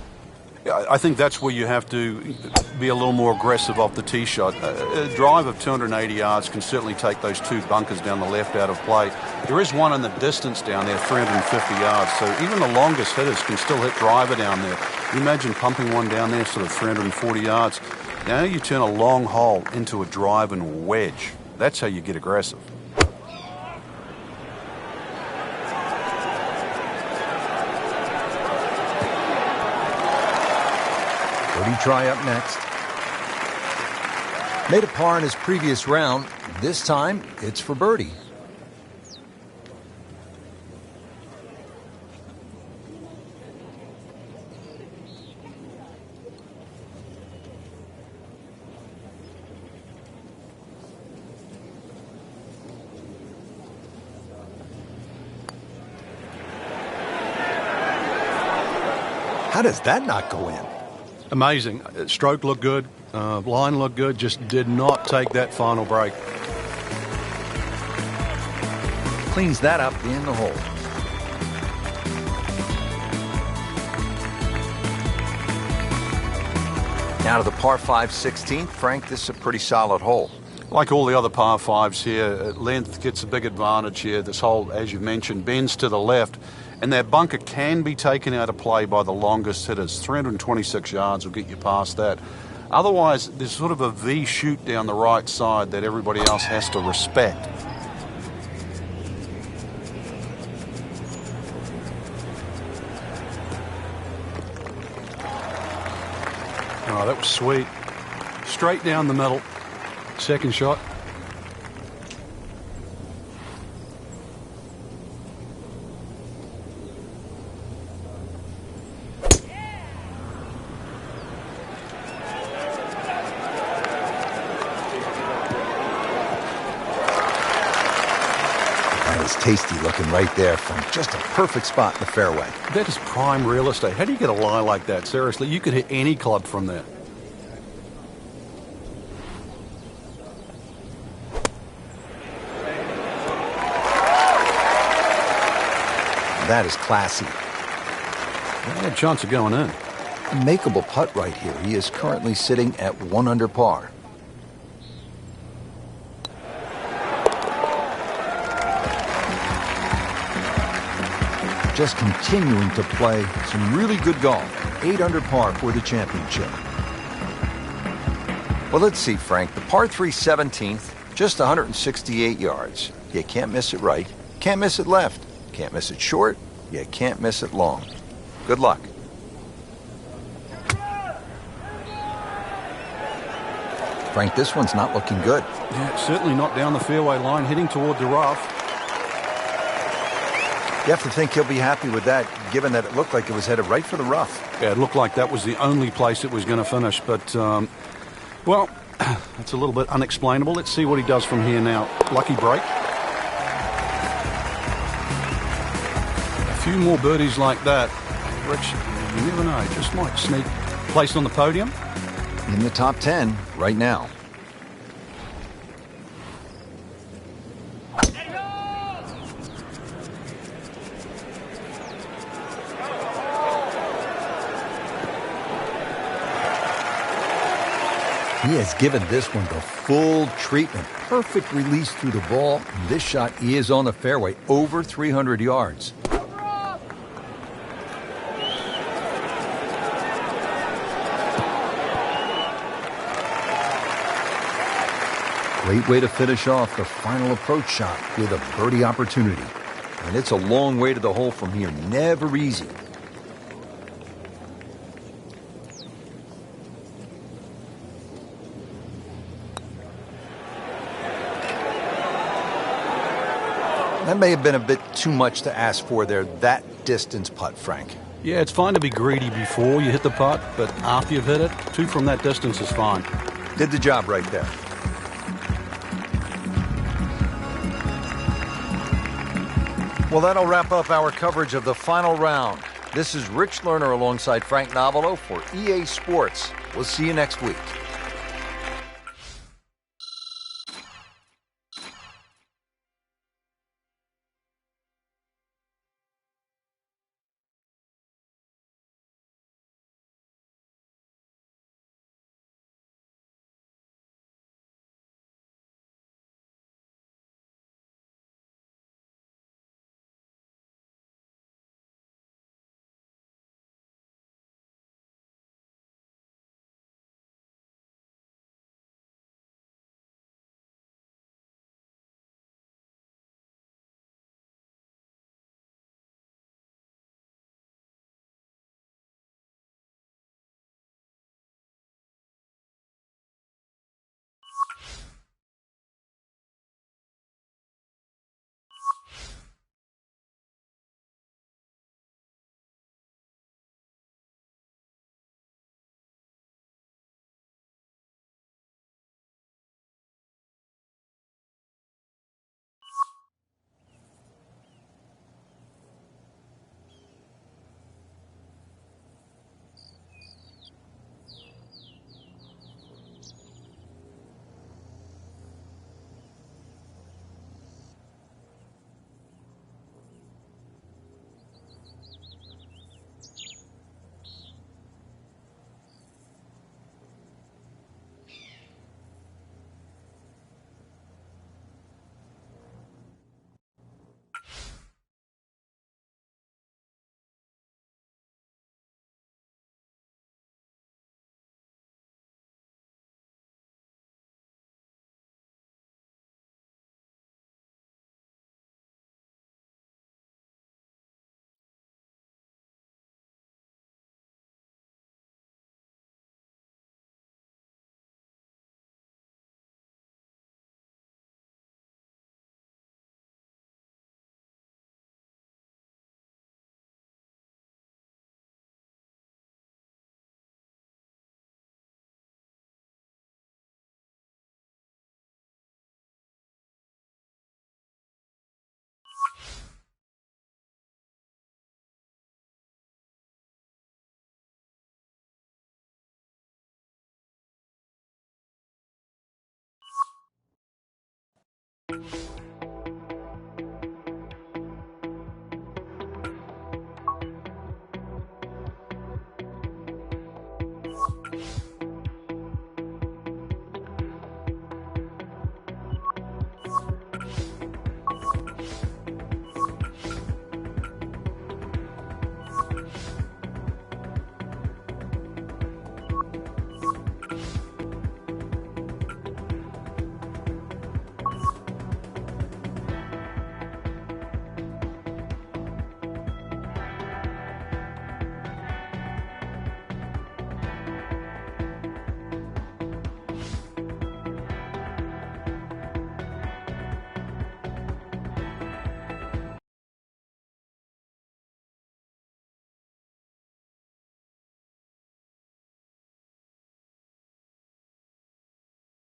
I think that's where you have to be a little more aggressive off the tee shot. A drive of 280 yards can certainly take those 2 bunkers down the left out of play. There is one in the distance down there, 350 yards, so even the longest hitters can still hit driver down there. You imagine pumping one down there sort of 340 yards. Now you turn a long hole into a drive and wedge. That's how you get aggressive. Birdie try up next. Made a par in his previous round. This time, it's for birdie. How does that not go in? Amazing. Stroke looked good. Line looked good. Just did not take that final break. Cleans that up in the hole. Now to the par 5 16th. Frank, this is a pretty solid hole. Like all the other par 5s here, length gets a big advantage here. This hole, as you mentioned, bends to the left. And that bunker can be taken out of play by the longest hitters. 326 yards will get you past that. Otherwise, there's sort of a V shoot down the right side that everybody else has to respect. Oh, that was sweet. Straight down the middle. Second shot. Tasty looking right there from just a perfect spot in the fairway. That is prime real estate. How do you get a lie like that? Seriously, you could hit any club from there. that is classy. They had a chance of going in. Makeable putt right here. He is currently sitting at 1 under par. Just continuing to play some really good golf. 8 under par for the championship. Well, let's see, Frank. The par 3 17th, just 168 yards. You can't miss it right. Can't miss it left. Can't miss it short. You can't miss it long. Good luck. Frank, this one's not looking good. Yeah, certainly not down the fairway line, heading toward the rough. You have to think he'll be happy with that, given that it looked like it was headed right for the rough. Yeah, it looked like that was the only place it was going to finish, but, well, that's a little bit unexplainable. Let's see what he does from here now. Lucky break. A few more birdies like that, Rich, you never know, just might sneak place on the podium. In the top 10 right now. He has given this one the full treatment. Perfect release through the ball. This shot is on the fairway, over 300 yards. Great way to finish off the final approach shot with a birdie opportunity. And it's a long way to the hole from here. Never easy. That may have been a bit too much to ask for there, that distance putt, Frank. Yeah, it's fine to be greedy before you hit the putt, but after you've hit it, 2 from that distance is fine. Did the job right there. Well, that'll wrap up our coverage of the final round. This is Rich Lerner alongside Frank Navalo for EA Sports. We'll see you next week.